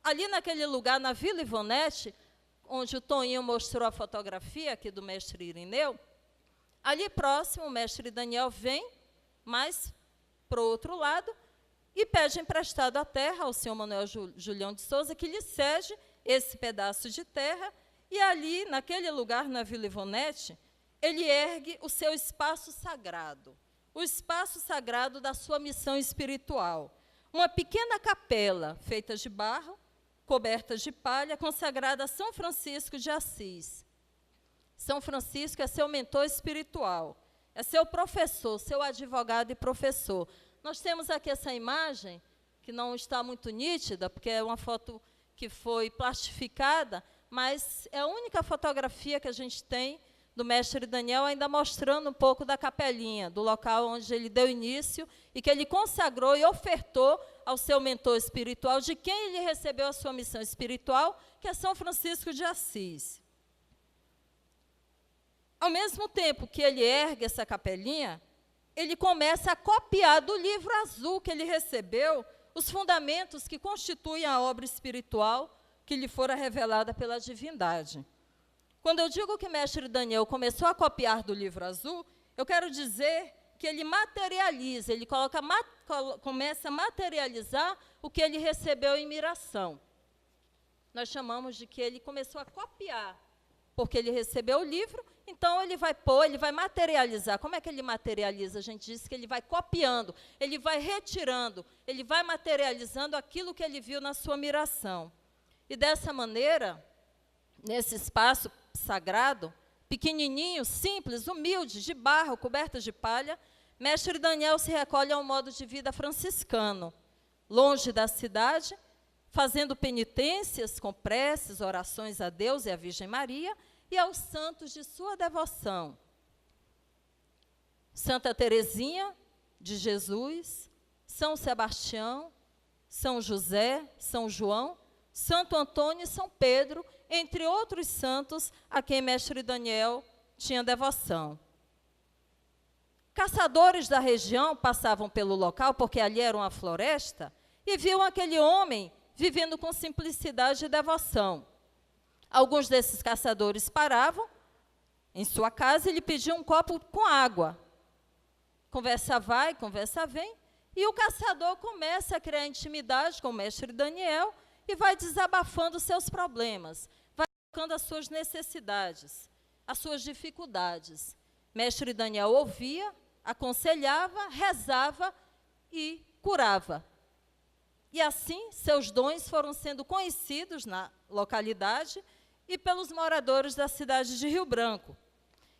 Ali naquele lugar, na Vila Ivonete, onde o Toninho mostrou a fotografia aqui do mestre Irineu, ali próximo o mestre Daniel vem, mais para o outro lado, e pede emprestado a terra ao senhor Manuel Julião de Souza, que lhe cede esse pedaço de terra, e ali, naquele lugar, na Vila Ivonete, ele ergue o seu espaço sagrado, o espaço sagrado da sua missão espiritual. Uma pequena capela feita de barro, coberta de palha, consagrada a São Francisco de Assis. São Francisco é seu mentor espiritual, é seu professor, seu advogado e professor. Nós temos aqui essa imagem, que não está muito nítida, porque é uma foto que foi plastificada, mas é a única fotografia que a gente tem do mestre Daniel, ainda mostrando um pouco da capelinha, do local onde ele deu início e que ele consagrou e ofertou ao seu mentor espiritual, de quem ele recebeu a sua missão espiritual, que é São Francisco de Assis. Ao mesmo tempo que ele ergue essa capelinha, ele começa a copiar do livro azul que ele recebeu os fundamentos que constituem a obra espiritual que lhe fora revelada pela divindade. Quando eu digo que mestre Daniel começou a copiar do livro azul, eu quero dizer que ele materializa, ele começa a materializar o que ele recebeu em miração. Nós chamamos de que ele começou a copiar, porque ele recebeu o livro, então ele vai pôr, ele vai materializar. Como é que ele materializa? A gente disse que ele vai copiando, ele vai retirando, ele vai materializando aquilo que ele viu na sua miração. E dessa maneira, nesse espaço sagrado, pequenininho, simples, humilde, de barro, coberto de palha, mestre Daniel se recolhe a um modo de vida franciscano, longe da cidade, fazendo penitências com preces, orações a Deus e à Virgem Maria e aos santos de sua devoção. Santa Teresinha de Jesus, São Sebastião, São José, São João, Santo Antônio e São Pedro, entre outros santos a quem mestre Daniel tinha devoção. Caçadores da região passavam pelo local, porque ali era uma floresta, e viam aquele homem vivendo com simplicidade e devoção. Alguns desses caçadores paravam em sua casa e lhe pediam um copo com água. Conversa vai, conversa vem, E o caçador começa a criar intimidade com o mestre Daniel e vai desabafando seus problemas, vai colocando as suas necessidades, as suas dificuldades. Mestre Daniel ouvia, aconselhava, rezava e curava. E assim, seus dons foram sendo conhecidos na localidade e pelos moradores da cidade de Rio Branco,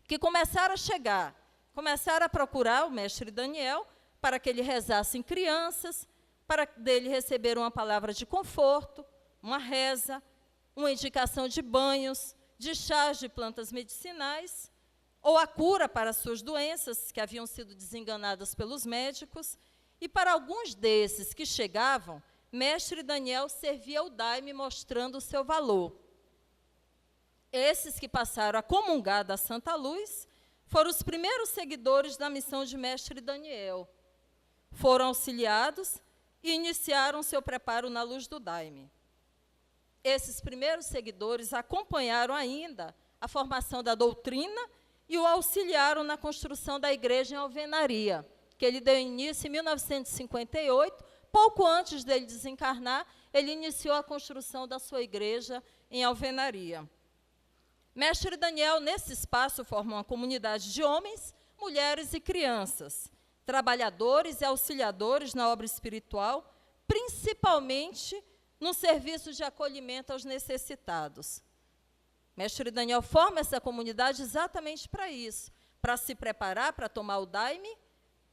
que começaram a chegar, começaram a procurar o mestre Daniel para que ele rezasse em crianças, para dele receber uma palavra de conforto, uma reza, uma indicação de banhos, de chás de plantas medicinais, ou a cura para suas doenças que haviam sido desenganadas pelos médicos. E para alguns desses que chegavam, mestre Daniel servia o daime mostrando o seu valor. Esses que passaram a comungar da Santa Luz foram os primeiros seguidores da missão de mestre Daniel. Foram auxiliados e iniciaram seu preparo na luz do daime. Esses primeiros seguidores acompanharam ainda a formação da doutrina e o auxiliaram na construção da igreja em Alvenaria, que ele deu início em 1958. Pouco antes dele desencarnar, ele iniciou a construção da sua igreja em Alvenaria. Mestre Daniel, nesse espaço, formou uma comunidade de homens, mulheres e crianças, trabalhadores e auxiliadores na obra espiritual, principalmente no serviço de acolhimento aos necessitados. Mestre Daniel forma essa comunidade exatamente para isso, para se preparar para tomar o daime,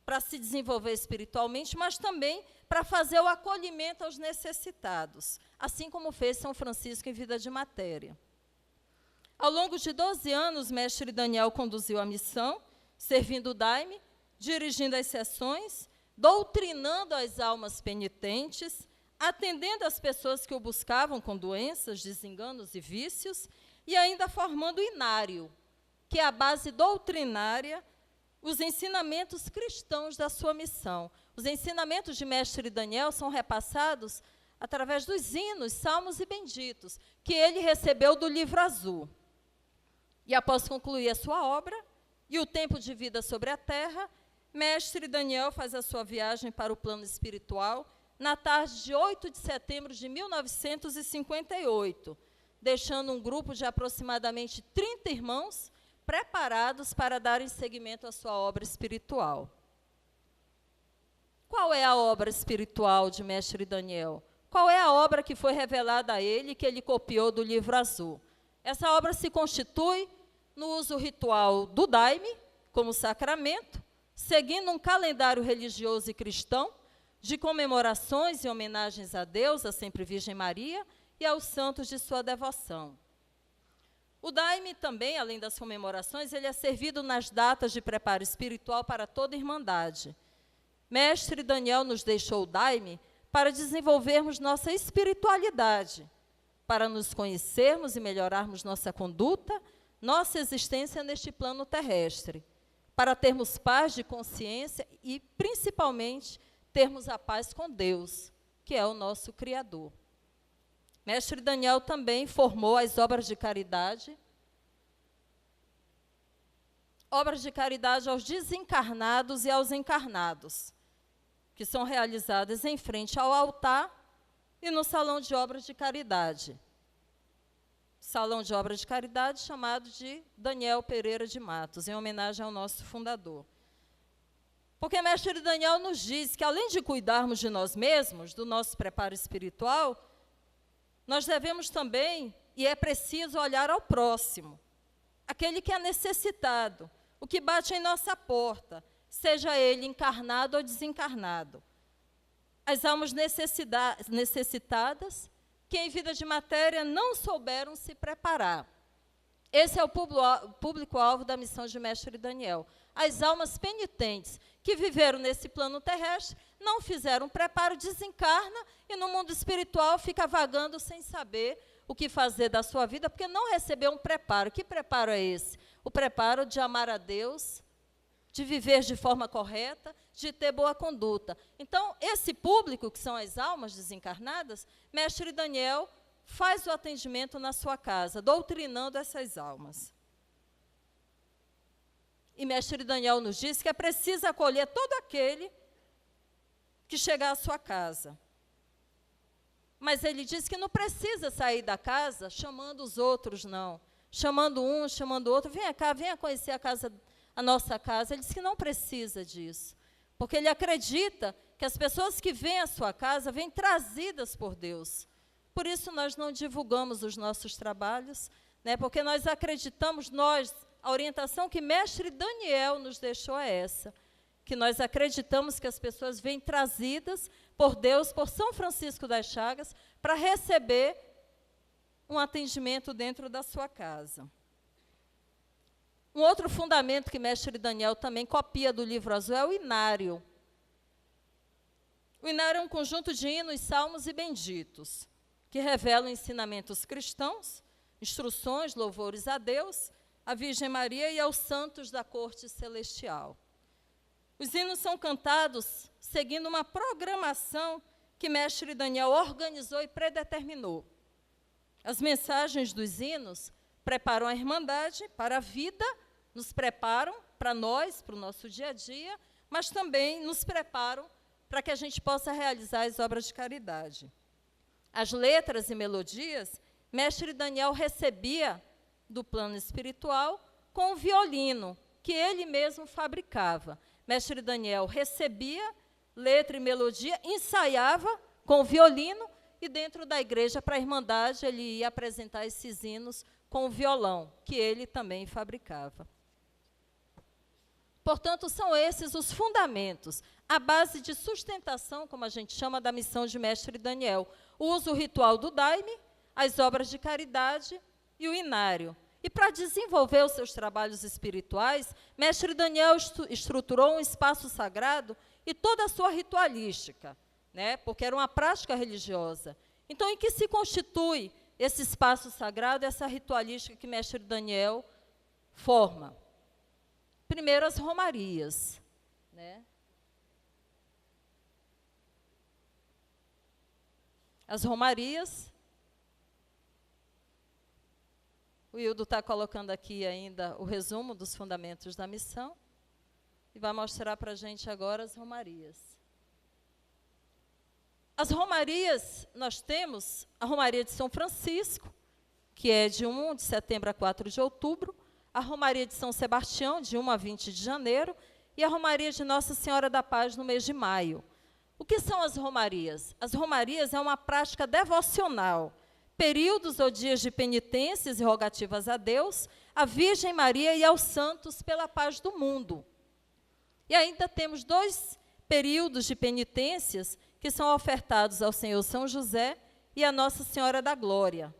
para se desenvolver espiritualmente, mas também para fazer o acolhimento aos necessitados, assim como fez São Francisco em Vida de Matéria. Ao longo de 12 anos, mestre Daniel conduziu a missão, servindo o daime, dirigindo as sessões, doutrinando as almas penitentes, atendendo as pessoas que o buscavam com doenças, desenganos e vícios, e ainda formando o inário, que é a base doutrinária, os ensinamentos cristãos da sua missão. Os ensinamentos de mestre Daniel são repassados através dos hinos, salmos e benditos, que ele recebeu do Livro Azul. E após concluir a sua obra e o tempo de vida sobre a terra, mestre Daniel faz a sua viagem para o plano espiritual na tarde de 8 de setembro de 1958, deixando um grupo de aproximadamente 30 irmãos preparados para darem seguimento à sua obra espiritual. Qual é a obra espiritual de mestre Daniel? Qual é a obra que foi revelada a ele, que ele copiou do Livro Azul? Essa obra se constitui no uso ritual do daime, como sacramento, seguindo um calendário religioso e cristão, de comemorações e homenagens a Deus, a Sempre Virgem Maria, e aos santos de sua devoção. O daime também, além das comemorações, ele é servido nas datas de preparo espiritual para toda irmandade. Mestre Daniel nos deixou o daime para desenvolvermos nossa espiritualidade, para nos conhecermos e melhorarmos nossa conduta, nossa existência neste plano terrestre, para termos paz de consciência e, principalmente, termos a paz com Deus, que é o nosso Criador. Mestre Daniel também formou as obras de caridade aos desencarnados e aos encarnados, que são realizadas em frente ao altar e no salão de obras de caridade. Salão de obras de caridade chamado de Daniel Pereira de Matos, em homenagem ao nosso fundador. Porque mestre Daniel nos diz que, além de cuidarmos de nós mesmos, do nosso preparo espiritual, nós devemos também, e é preciso olhar ao próximo, aquele que é necessitado, o que bate em nossa porta, seja ele encarnado ou desencarnado. As almas necessitadas, que em vida de matéria não souberam se preparar. Esse é o público-alvo da missão de mestre Daniel. As almas penitentes que viveram nesse plano terrestre, não fizeram preparo, desencarna e no mundo espiritual fica vagando sem saber o que fazer da sua vida, porque não recebeu um preparo. Que preparo é esse? O preparo de amar a Deus, de viver de forma correta, de ter boa conduta. Então, esse público, que são as almas desencarnadas, mestre Daniel faz o atendimento na sua casa, doutrinando essas almas. E mestre Daniel nos diz que é preciso acolher todo aquele que chegar à sua casa. Mas ele diz que não precisa sair da casa chamando os outros, não. Chamando um, chamando outro. Venha cá, venha conhecer a nossa casa. Ele diz que não precisa disso. Porque ele acredita que as pessoas que vêm à sua casa vêm trazidas por Deus. Por isso nós não divulgamos os nossos trabalhos, né? Porque nós acreditamos, a orientação que mestre Daniel nos deixou é essa, que nós acreditamos que as pessoas vêm trazidas por Deus, por São Francisco das Chagas, para receber um atendimento dentro da sua casa. Um outro fundamento que mestre Daniel também copia do livro azul é o inário. O inário é um conjunto de hinos, salmos e benditos, que revelam ensinamentos cristãos, instruções, louvores a Deus, à Virgem Maria e aos santos da corte celestial. Os hinos são cantados seguindo uma programação que mestre Daniel organizou e predeterminou. As mensagens dos hinos preparam a Irmandade para a vida, nos preparam para nós, para o nosso dia a dia, mas também nos preparam para que a gente possa realizar as obras de caridade. As letras e melodias, mestre Daniel recebia do plano espiritual com o violino, que ele mesmo fabricava. Mestre Daniel recebia letra e melodia, ensaiava com o violino, e dentro da igreja, para a Irmandade, ele ia apresentar esses hinos com o violão, que ele também fabricava. Portanto, são esses os fundamentos, a base de sustentação, como a gente chama, da missão de mestre Daniel. O uso ritual do daime, as obras de caridade e o inário. E para desenvolver os seus trabalhos espirituais, mestre Daniel estruturou um espaço sagrado e toda a sua ritualística, né? Porque era uma prática religiosa. Então, em que se constitui esse espaço sagrado, essa ritualística que mestre Daniel forma? Primeiro, as romarias, né? As romarias, o Hildo está colocando aqui ainda o resumo dos fundamentos da missão, e vai mostrar para a gente agora as romarias. As romarias, nós temos a Romaria de São Francisco, que é de 1 de setembro a 4 de outubro, a Romaria de São Sebastião, de 1 a 20 de janeiro, e a Romaria de Nossa Senhora da Paz, no mês de maio. O que são as romarias? As romarias é uma prática devocional, períodos ou dias de penitências e rogativas a Deus, à Virgem Maria e aos santos pela paz do mundo. E ainda temos 2 períodos de penitências que são ofertados ao Senhor São José e à Nossa Senhora da Glória.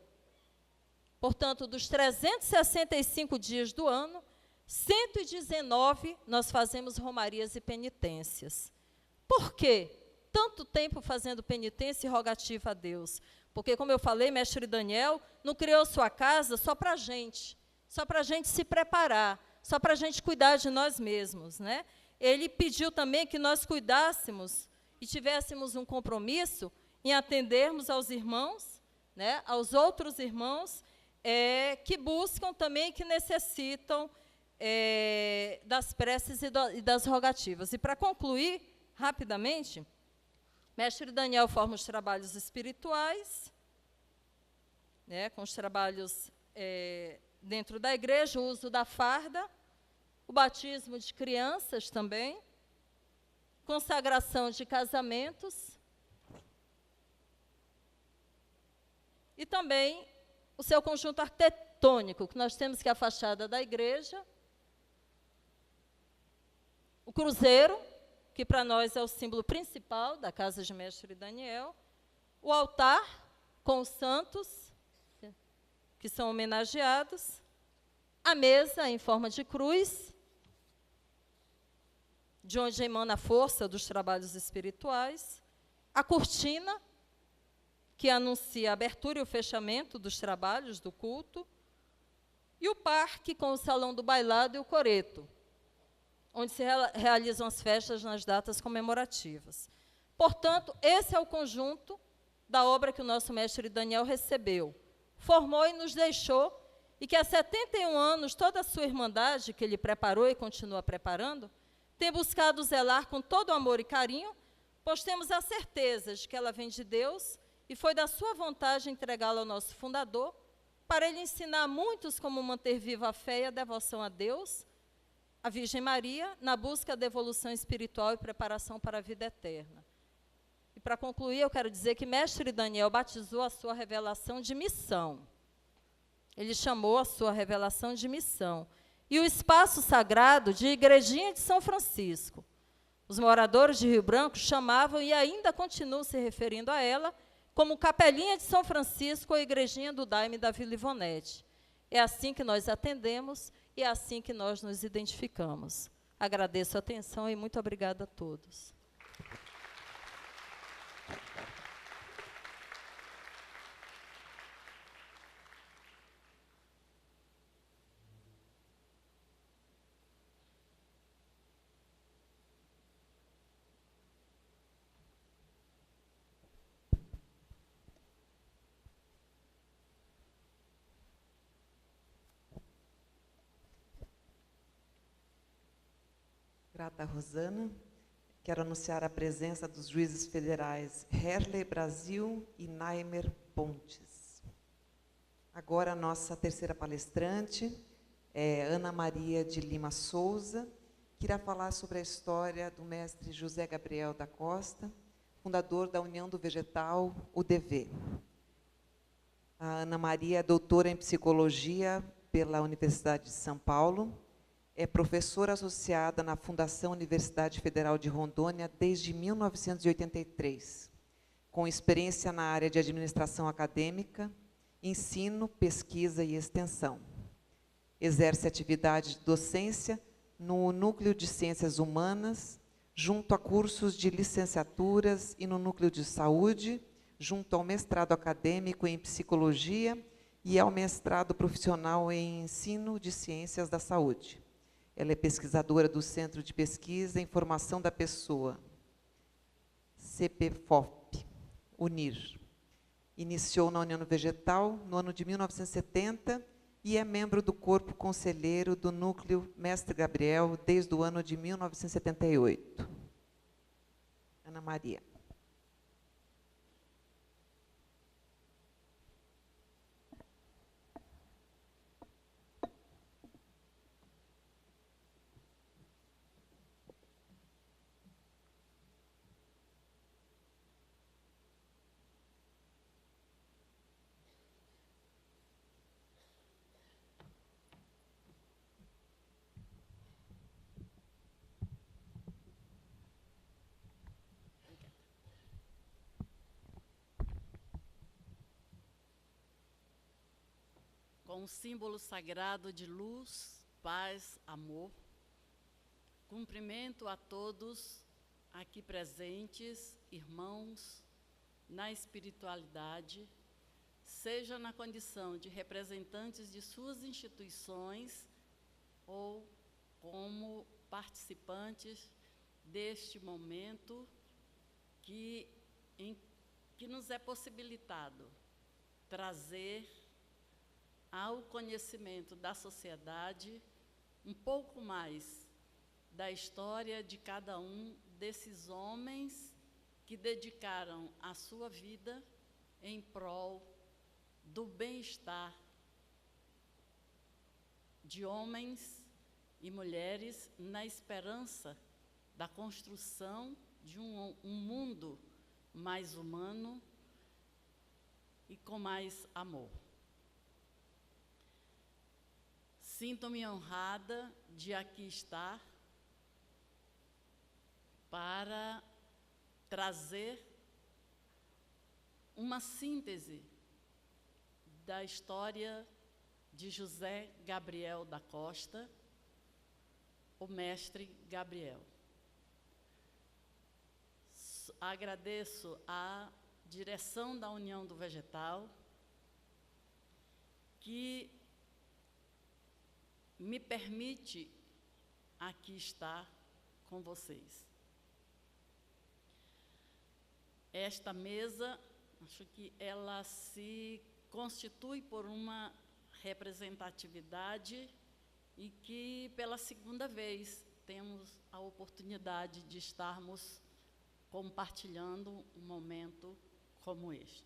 Portanto, dos 365 dias do ano, 119 nós fazemos romarias e penitências. Por quê? Tanto tempo fazendo penitência e rogativa a Deus. Porque, como eu falei, mestre Daniel não criou sua casa só para a gente se preparar, só para a gente cuidar de nós mesmos, né? Ele pediu também que nós cuidássemos e tivéssemos um compromisso em atendermos aos irmãos, né, aos outros irmãos que buscam também, que necessitam das preces e das rogativas. E, para concluir, rapidamente, mestre Daniel forma os trabalhos espirituais, né, com os trabalhos dentro da igreja, o uso da farda, o batismo de crianças também, consagração de casamentos e também o seu conjunto arquitetônico, que nós temos, que é a fachada da igreja, o cruzeiro, que para nós é o símbolo principal da casa de mestre Daniel, o altar com os santos, que são homenageados, a mesa em forma de cruz, de onde emana a força dos trabalhos espirituais, a cortina, que anuncia a abertura e o fechamento dos trabalhos do culto, e o parque com o salão do bailado e o coreto, onde se realizam as festas nas datas comemorativas. Portanto, esse é o conjunto da obra que o nosso mestre Daniel recebeu, formou e nos deixou, e que há 71 anos toda a sua irmandade, que ele preparou e continua preparando, tem buscado zelar com todo amor e carinho pois temos a certeza de que ela vem de Deus e foi da sua vontade entregá-la ao nosso fundador, para ele ensinar a muitos como manter viva a fé e a devoção a Deus, a Virgem Maria, na busca da evolução espiritual e preparação para a vida eterna. E para concluir, eu quero dizer que Mestre Daniel batizou a sua revelação de missão. Ele chamou a sua revelação de missão. E o espaço sagrado de Igrejinha de São Francisco. Os moradores de Rio Branco chamavam e ainda continuam se referindo a ela como Capelinha de São Francisco ou Igrejinha do Daime da Vila Ivonete. É assim que nós atendemos e é assim que nós nos identificamos. Agradeço a atenção e muito obrigada a todos. Grata Rosana. Quero anunciar a presença dos juízes federais Herley Brasil e Naimer Pontes. Agora, a nossa terceira palestrante é Ana Maria de Lima Souza, que irá falar sobre a história do mestre José Gabriel da Costa, fundador da União do Vegetal, UDV. A Ana Maria é doutora em psicologia pela Universidade de São Paulo, é professora associada na Fundação Universidade Federal de Rondônia desde 1983, com experiência na área de administração acadêmica, ensino, pesquisa e extensão. Exerce atividade de docência no Núcleo de Ciências Humanas, junto a cursos de licenciaturas, e no Núcleo de Saúde, junto ao mestrado acadêmico em Psicologia e ao mestrado profissional em Ensino de Ciências da Saúde. Ela é pesquisadora do Centro de Pesquisa em Formação da Pessoa, CPFOP, UNIR. Iniciou na União Vegetal no ano de 1970 e é membro do corpo conselheiro do Núcleo Mestre Gabriel desde o ano de 1978. Ana Maria. Com um símbolo sagrado de luz, paz, amor, cumprimento a todos aqui presentes, irmãos, na espiritualidade, seja na condição de representantes de suas instituições ou como participantes deste momento que nos é possibilitado trazer ao conhecimento da sociedade um pouco mais da história de cada um desses homens que dedicaram a sua vida em prol do bem-estar de homens e mulheres na esperança da construção de um mundo mais humano e com mais amor. Sinto-me honrada de aqui estar para trazer uma síntese da história de José Gabriel da Costa, o mestre Gabriel. Agradeço à direção da União do Vegetal, que me permite aqui estar com vocês. Esta mesa, acho que ela se constitui por uma representatividade e que, pela segunda vez, temos a oportunidade de estarmos compartilhando um momento como este.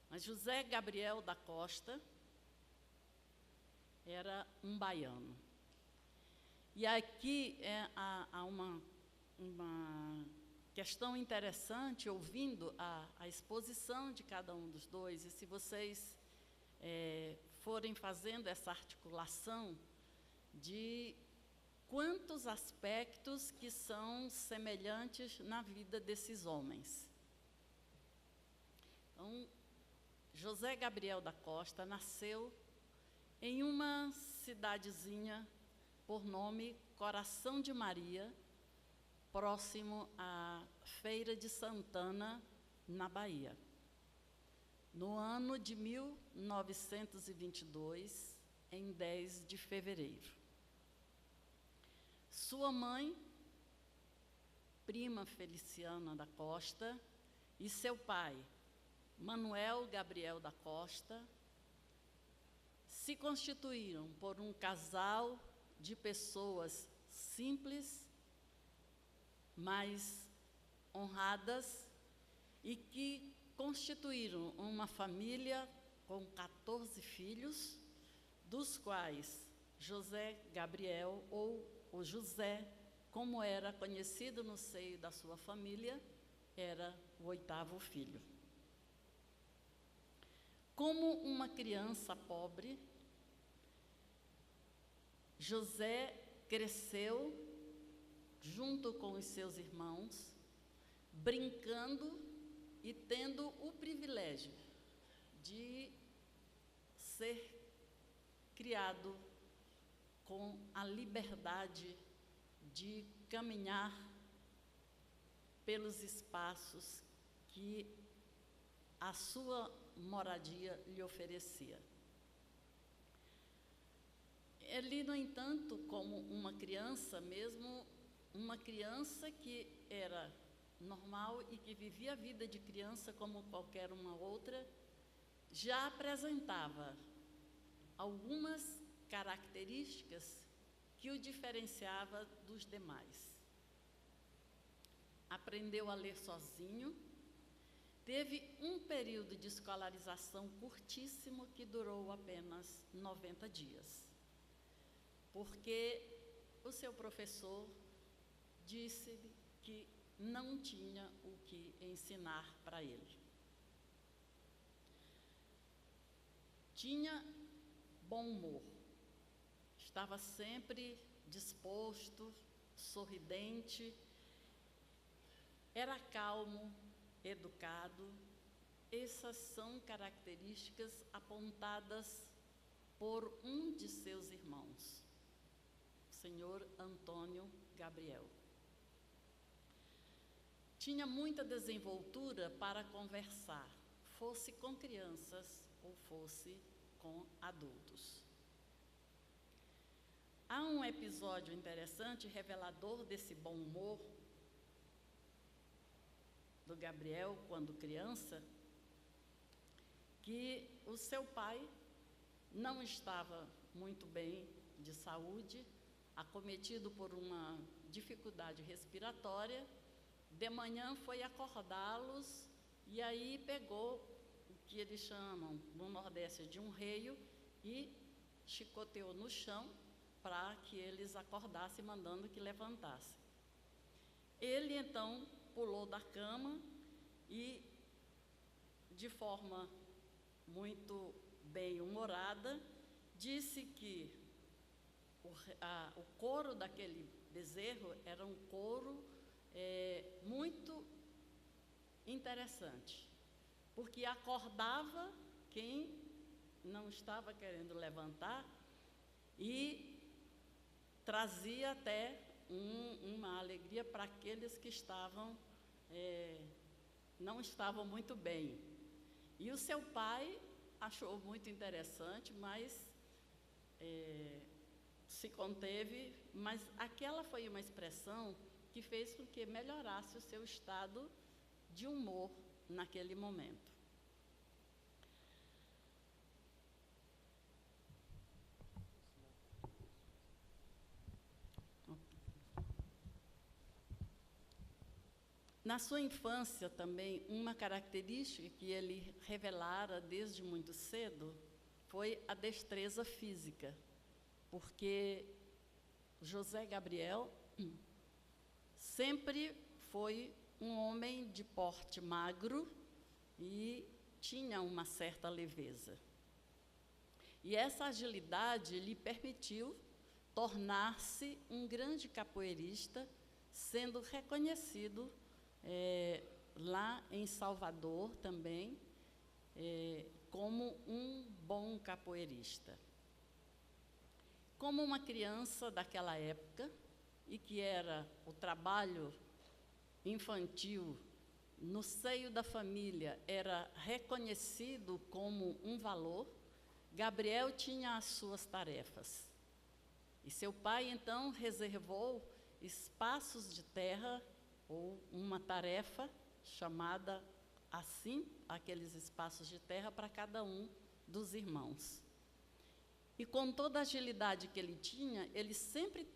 Mas José Gabriel da Costa era um baiano. E aqui há uma questão interessante, ouvindo a exposição de cada um dos dois, e se vocês forem fazendo essa articulação de quantos aspectos que são semelhantes na vida desses homens. Então, José Gabriel da Costa nasceu em uma cidadezinha por nome Coração de Maria, próximo à Feira de Santana, na Bahia. No ano de 1922, em 10 de fevereiro. Sua mãe, prima Feliciana da Costa, e seu pai, Manuel Gabriel da Costa, se constituíram por um casal de pessoas simples, mas honradas, e que constituíram uma família com 14 filhos, dos quais José Gabriel, ou o José, como era conhecido no seio da sua família, era o 8º filho. Como uma criança pobre, José cresceu junto com os seus irmãos, brincando e tendo o privilégio de ser criado com a liberdade de caminhar pelos espaços que a sua moradia lhe oferecia. Ele, no entanto, como uma criança, mesmo uma criança que era normal e que vivia a vida de criança como qualquer uma outra, já apresentava algumas características que o diferenciava dos demais. Aprendeu a ler sozinho, teve um período de escolarização curtíssimo que durou apenas 90 dias, porque o seu professor disse-lhe que não tinha o que ensinar para ele. Tinha bom humor, estava sempre disposto, sorridente, era calmo, educado. Essas são características apontadas por um de seus irmãos, o senhor Antônio Gabriel. Tinha muita desenvoltura para conversar, fosse com crianças ou fosse com adultos. Há um episódio interessante, revelador desse bom humor do Gabriel quando criança, que o seu pai não estava muito bem de saúde, acometido por uma dificuldade respiratória. De manhã foi acordá-los e aí pegou o que eles chamam no Nordeste de um reio e chicoteou no chão para que eles acordassem, mandando que levantassem. Ele então pulou da cama e, de forma muito bem-humorada, disse que o couro daquele bezerro era um couro muito interessante, porque acordava quem não estava querendo levantar e trazia até uma alegria para aqueles que não estavam muito bem. E o seu pai achou muito interessante, mas se conteve, mas aquela foi uma expressão que fez com que melhorasse o seu estado de humor naquele momento. Na sua infância também, uma característica que ele revelara desde muito cedo foi a destreza física, porque José Gabriel sempre foi um homem de porte magro e tinha uma certa leveza. E essa agilidade lhe permitiu tornar-se um grande capoeirista, sendo reconhecido lá em Salvador também como um bom capoeirista. Como uma criança daquela época, e que era o trabalho infantil no seio da família era reconhecido como um valor, Gabriel tinha as suas tarefas. E seu pai, então, reservou espaços de terra, ou uma tarefa chamada assim, aqueles espaços de terra para cada um dos irmãos. E com toda a agilidade que ele tinha, ele sempre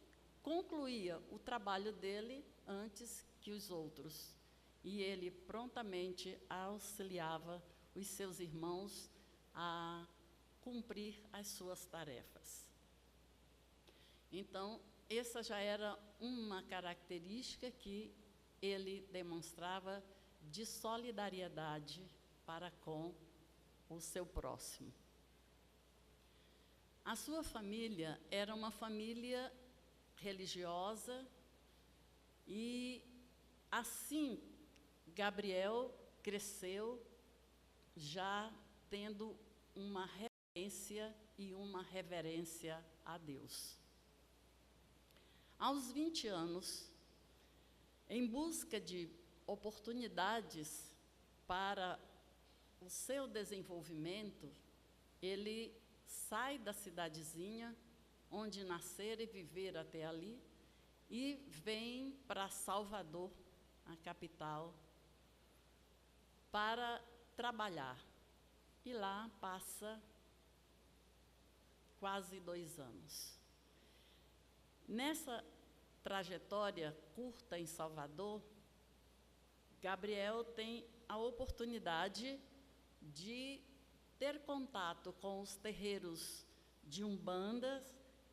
concluía o trabalho dele antes que os outros. E ele prontamente auxiliava os seus irmãos a cumprir as suas tarefas. Então, essa já era uma característica que ele demonstrava de solidariedade para com o seu próximo. A sua família era uma família religiosa e, assim, Gabriel cresceu já tendo uma reverência e uma reverência a Deus. Aos 20 anos, em busca de oportunidades para o seu desenvolvimento, ele sai da cidadezinha onde nascer e viver até ali e vem para Salvador, a capital, para trabalhar. E lá passa quase 2 anos. Nessa trajetória curta em Salvador, Gabriel tem a oportunidade de ter contato com os terreiros de umbandas,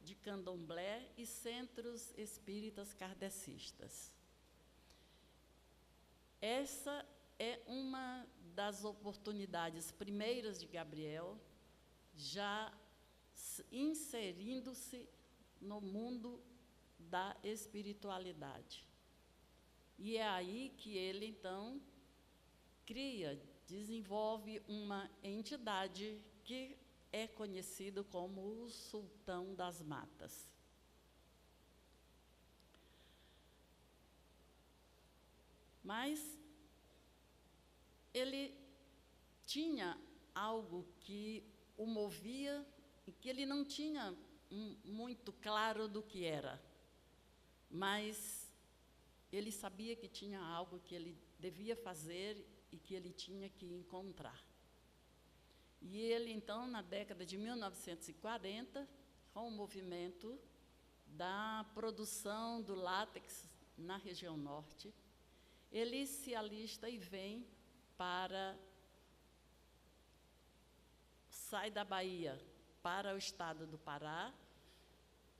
de candomblé e centros espíritas kardecistas. Essa é uma das oportunidades primeiras de Gabriel, já inserindo-se no mundo da espiritualidade. E é aí que ele, então, desenvolve uma entidade que é conhecido como o Sultão das Matas. Mas ele tinha algo que o movia e que ele não tinha muito claro do que era, mas ele sabia que tinha algo que ele devia fazer e que ele tinha que encontrar. E ele, então, na década de 1940, com o movimento da produção do látex na região norte, ele se alista e vem sai da Bahia para o estado do Pará,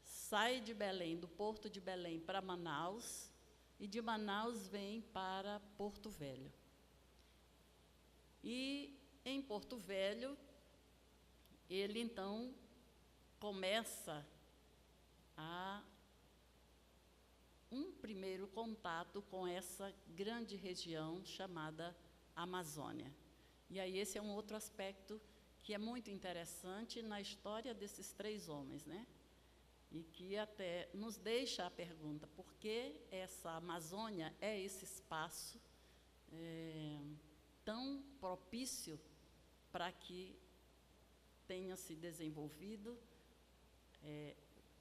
sai de Belém, do Porto de Belém para Manaus, e de Manaus vem para Porto Velho. E em Porto Velho, ele então começa um primeiro contato com essa grande região chamada Amazônia. E aí esse é um outro aspecto que é muito interessante na história desses 3 homens, né? E que até nos deixa a pergunta, por que essa Amazônia é esse espaço tão propício para que tenha se desenvolvido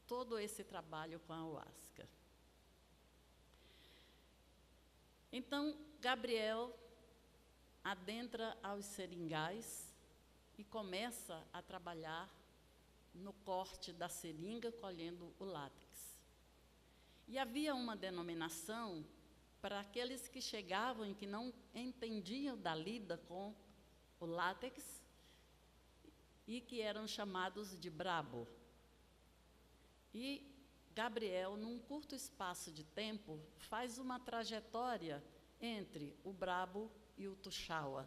todo esse trabalho com a ayahuasca. Então, Gabriel adentra aos seringais e começa a trabalhar no corte da seringa, colhendo o látex. E havia uma denominação para aqueles que chegavam e que não entendiam da lida com o látex e que eram chamados de brabo. E Gabriel, num curto espaço de tempo, faz uma trajetória entre o brabo e o tuxaua,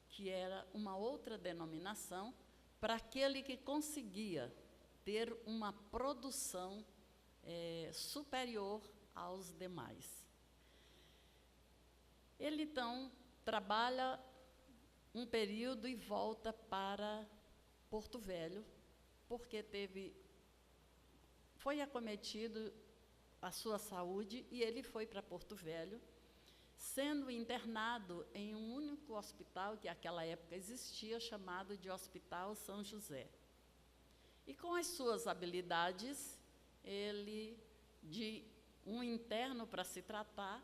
que era uma outra denominação para aquele que conseguia ter uma produção superior aos demais. Ele, então, trabalha um período e volta para Porto Velho, porque foi acometido a sua saúde e ele foi para Porto Velho, sendo internado em um único hospital que naquela época existia, chamado de Hospital São José. E com as suas habilidades, ele, de um interno para se tratar,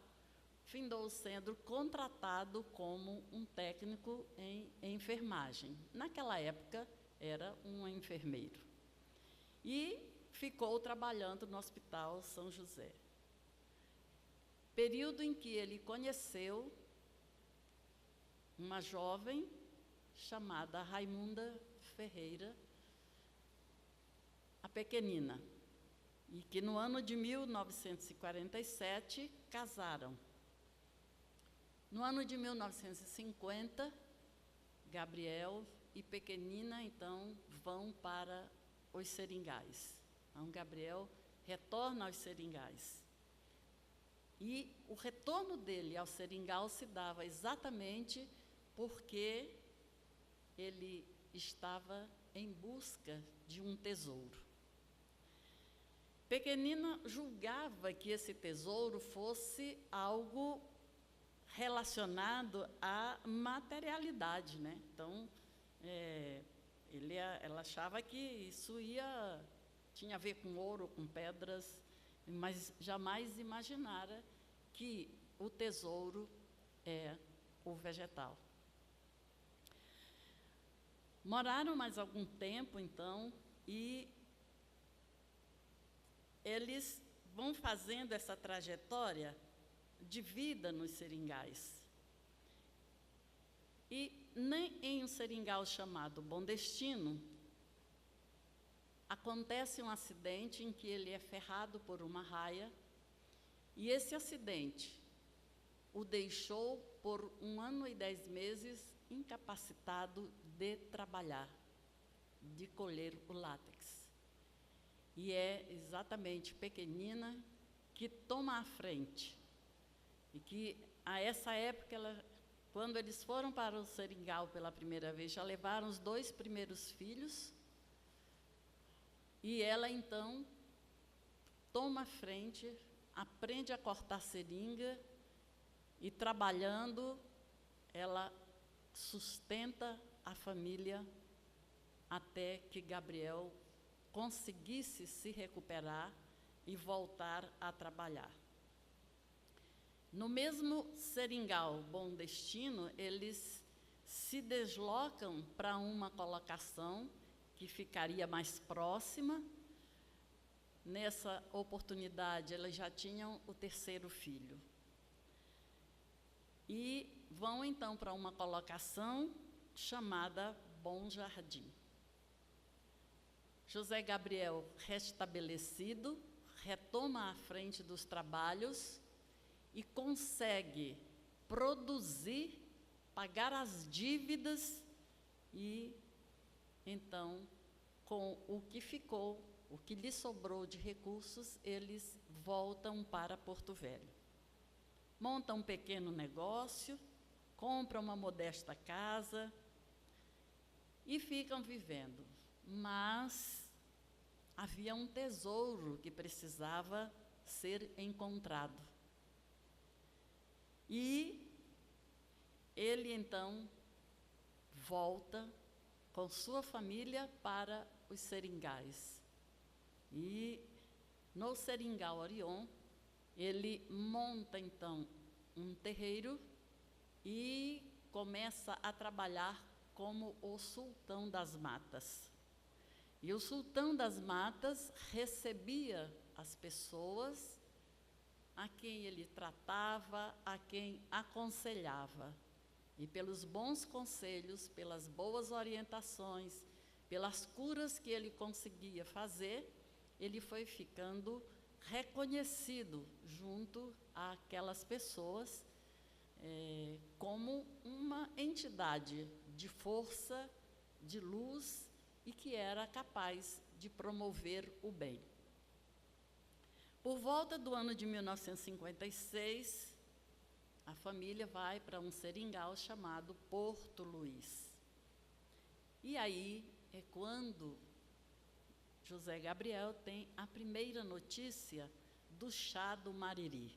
findou sendo contratado como um técnico em enfermagem. Naquela época, era um enfermeiro. E ficou trabalhando no Hospital São José. Período em que ele conheceu uma jovem chamada Raimunda Ferreira, a pequenina, e que no ano de 1947 casaram. No ano de 1950, Gabriel e pequenina, então, vão para os Seringais. Então, Gabriel retorna aos Seringais. E o retorno dele ao Seringal se dava exatamente porque ele estava em busca de um tesouro. Pequenina julgava que esse tesouro fosse algo relacionado à materialidade, né? Então, ela achava que isso tinha a ver com ouro, com pedras, mas jamais imaginara que o tesouro é o vegetal. Moraram mais algum tempo, então, e eles vão fazendo essa trajetória de vida nos Seringais. E nem em um seringal chamado Bom Destino, acontece um acidente em que ele é ferrado por uma raia, e esse acidente o deixou por 1 ano e 10 meses incapacitado de trabalhar, de colher o látex. E é exatamente pequenina que toma a frente, e que a essa época, quando eles foram para o Seringal pela primeira vez, já levaram os 2 primeiros filhos, e ela, então, toma a frente, aprende a cortar seringa, e trabalhando, ela sustenta a família até que Gabriel conseguisse se recuperar e voltar a trabalhar. No mesmo Seringal Bom Destino, eles se deslocam para uma colocação que ficaria mais próxima. Nessa oportunidade, elas já tinham o 3º filho. E vão, então, para uma colocação chamada Bom Jardim. José Gabriel, restabelecido, retoma à frente dos trabalhos e consegue produzir, pagar as dívidas e, então, com o que ficou, o que lhe sobrou de recursos, eles voltam para Porto Velho. Montam um pequeno negócio, compram uma modesta casa e ficam vivendo. Mas havia um tesouro que precisava ser encontrado. E ele, então, volta com sua família para os Seringais. E no Seringal Orion, ele monta, então, um terreiro e começa a trabalhar como o sultão das matas. E o sultão das matas recebia as pessoas a quem ele tratava, a quem aconselhava. E pelos bons conselhos, pelas boas orientações, pelas curas que ele conseguia fazer, ele foi ficando reconhecido junto àquelas pessoas como uma entidade de força, de luz e que era capaz de promover o bem. Por volta do ano de 1956, a família vai para um seringal chamado Porto Luís. E aí é quando José Gabriel tem a primeira notícia do chá do Mariri.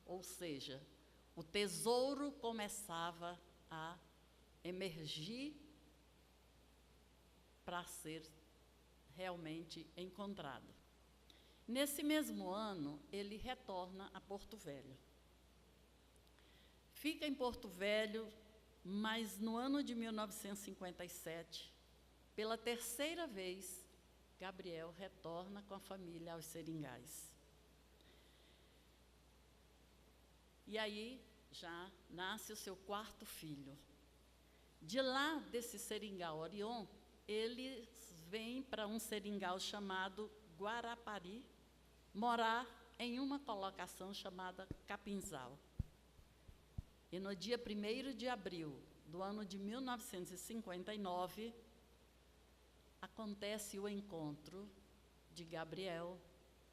Ou seja, o tesouro começava a emergir para ser realmente encontrado. Nesse mesmo ano, ele retorna a Porto Velho. Fica em Porto Velho, mas no ano de 1957, pela terceira vez, Gabriel retorna com a família aos Seringais. E aí já nasce o seu quarto filho. De lá, desse seringal Orion, eles vêm para um seringal chamado Guarapari, morar em uma colocação chamada Capinzal. E no dia 1º de abril do ano de 1959, acontece o encontro de Gabriel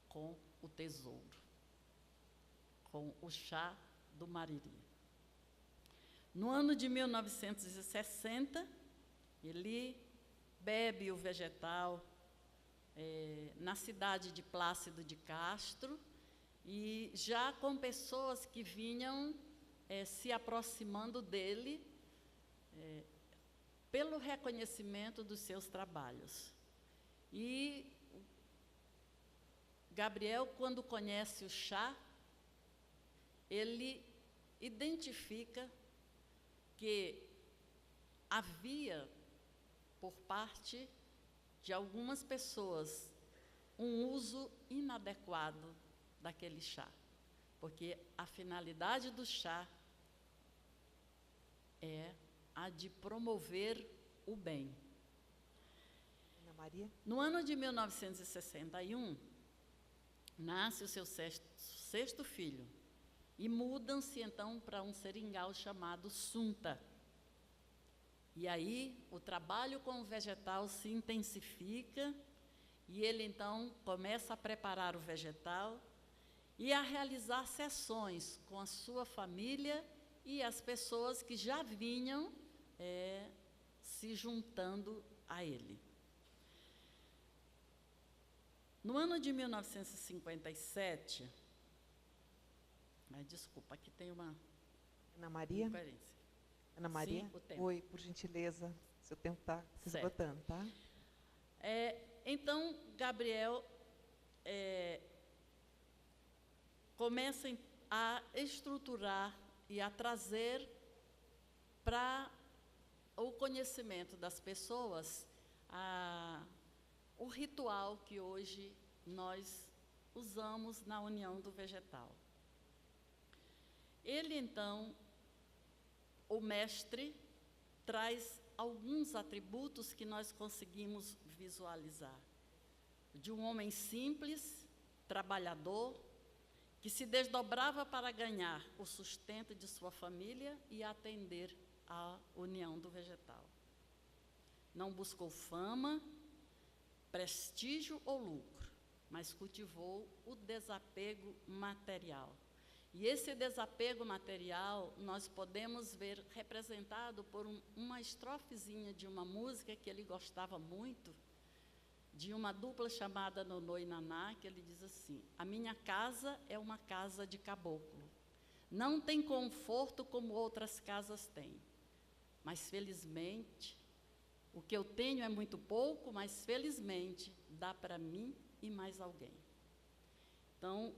com o tesouro, com o chá do Mariri. No ano de 1960, ele bebe o vegetal na cidade de Plácido de Castro, e já com pessoas que vinham se aproximando dele pelo reconhecimento dos seus trabalhos. E Gabriel, quando conhece o chá, ele identifica que havia, por parte de algumas pessoas, um uso inadequado daquele chá, porque a finalidade do chá é a de promover o bem. Ana Maria? No ano de 1961, nasce o seu sexto filho, e mudam-se então para um seringal chamado Sunta. E aí o trabalho com o vegetal se intensifica, e ele então começa a preparar o vegetal e a realizar sessões com a sua família e as pessoas que já vinham se juntando a ele. No ano de 1957, desculpa, aqui tem uma Ana Maria? incoerência. Ana Maria? Sim, o tempo. Oi, por gentileza, seu tempo está se Certo. esgotando, tá? Então, Gabriel começa a estruturar e a trazer para o conhecimento das pessoas o ritual que hoje nós usamos na união do vegetal. Ele, então, o mestre, traz alguns atributos que nós conseguimos visualizar. De um homem simples, trabalhador, que se desdobrava para ganhar o sustento de sua família e atender à união do vegetal. Não buscou fama, prestígio ou lucro, mas cultivou o desapego material. E esse desapego material nós podemos ver representado por uma estrofezinha de uma música que ele gostava muito, de uma dupla chamada Nonô e Naná, que ele diz assim: a minha casa é uma casa de caboclo, não tem conforto como outras casas têm, mas felizmente, o que eu tenho é muito pouco, mas felizmente dá para mim e mais alguém. Então,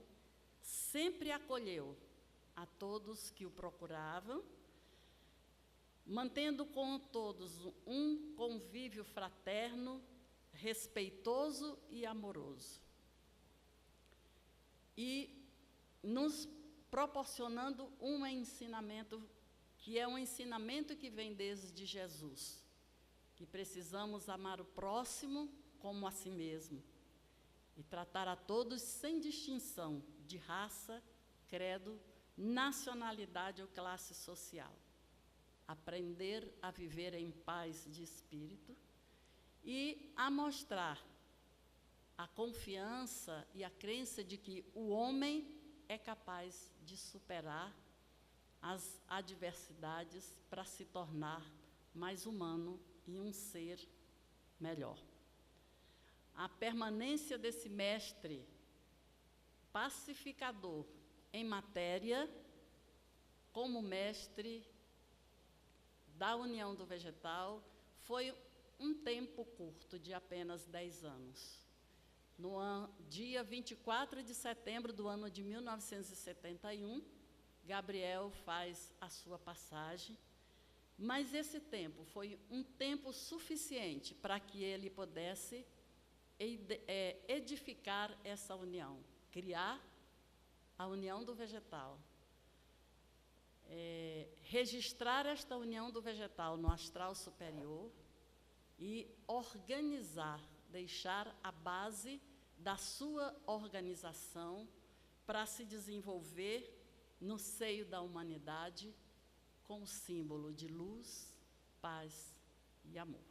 sempre acolheu a todos que o procuravam, mantendo com todos um convívio fraterno, respeitoso e amoroso. E nos proporcionando um ensinamento que é um ensinamento que vem desde Jesus, que precisamos amar o próximo como a si mesmo e tratar a todos sem distinção de raça, credo, nacionalidade ou classe social. Aprender a viver em paz de espírito e a mostrar a confiança e a crença de que o homem é capaz de superar as adversidades para se tornar mais humano e um ser melhor. A permanência desse mestre pacificador em matéria, como mestre da União do Vegetal, foi um tempo curto, de apenas 10 anos. No dia 24 de setembro do ano de 1971, Gabriel faz a sua passagem, mas esse tempo foi um tempo suficiente para que ele pudesse edificar essa união, criar a União do Vegetal, registrar esta União do Vegetal no astral superior e organizar, deixar a base da sua organização para se desenvolver no seio da humanidade com o símbolo de luz, paz e amor.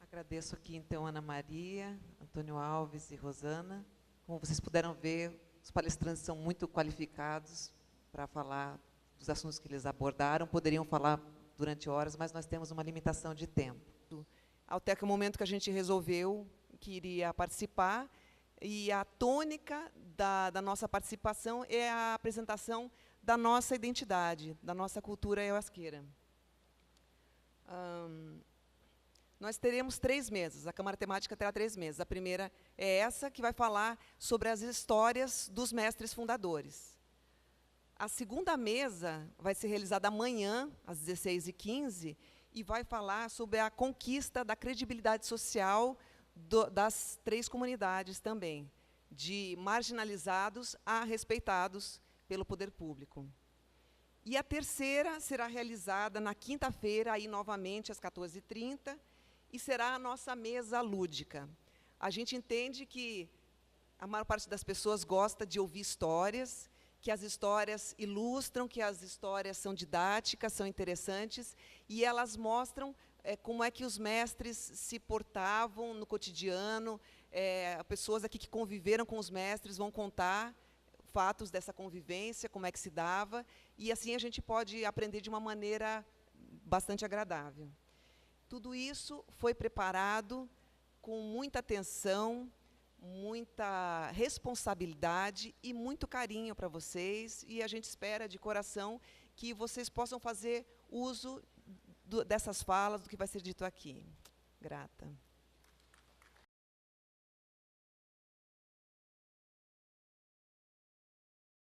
Agradeço aqui, então, Ana Maria, Antônio Alves e Rosana. Como vocês puderam ver, os palestrantes são muito qualificados para falar dos assuntos que eles abordaram. Poderiam falar durante horas, mas nós temos uma limitação de tempo. Até que o momento que a gente resolveu que iria participar, e a tônica da nossa participação é a apresentação da nossa identidade, da nossa cultura ayahuasqueira. Nós teremos 3 mesas, a Câmara Temática terá 3 mesas. A primeira é essa, que vai falar sobre as histórias dos mestres fundadores. A segunda mesa vai ser realizada amanhã, às 16h15, e vai falar sobre a conquista da credibilidade social das 3 comunidades também, de marginalizados a respeitados pelo poder público. E a terceira será realizada na quinta-feira, aí novamente às 14h30, e será a nossa mesa lúdica. A gente entende que a maior parte das pessoas gosta de ouvir histórias, que as histórias ilustram, que as histórias são didáticas, são interessantes, e elas mostram como é que os mestres se portavam no cotidiano. Pessoas aqui que conviveram com os mestres vão contar fatos dessa convivência, como é que se dava, e assim a gente pode aprender de uma maneira bastante agradável. Tudo isso foi preparado com muita atenção, muita responsabilidade e muito carinho para vocês, e a gente espera de coração que vocês possam fazer uso dessas falas, do que vai ser dito aqui. Grata.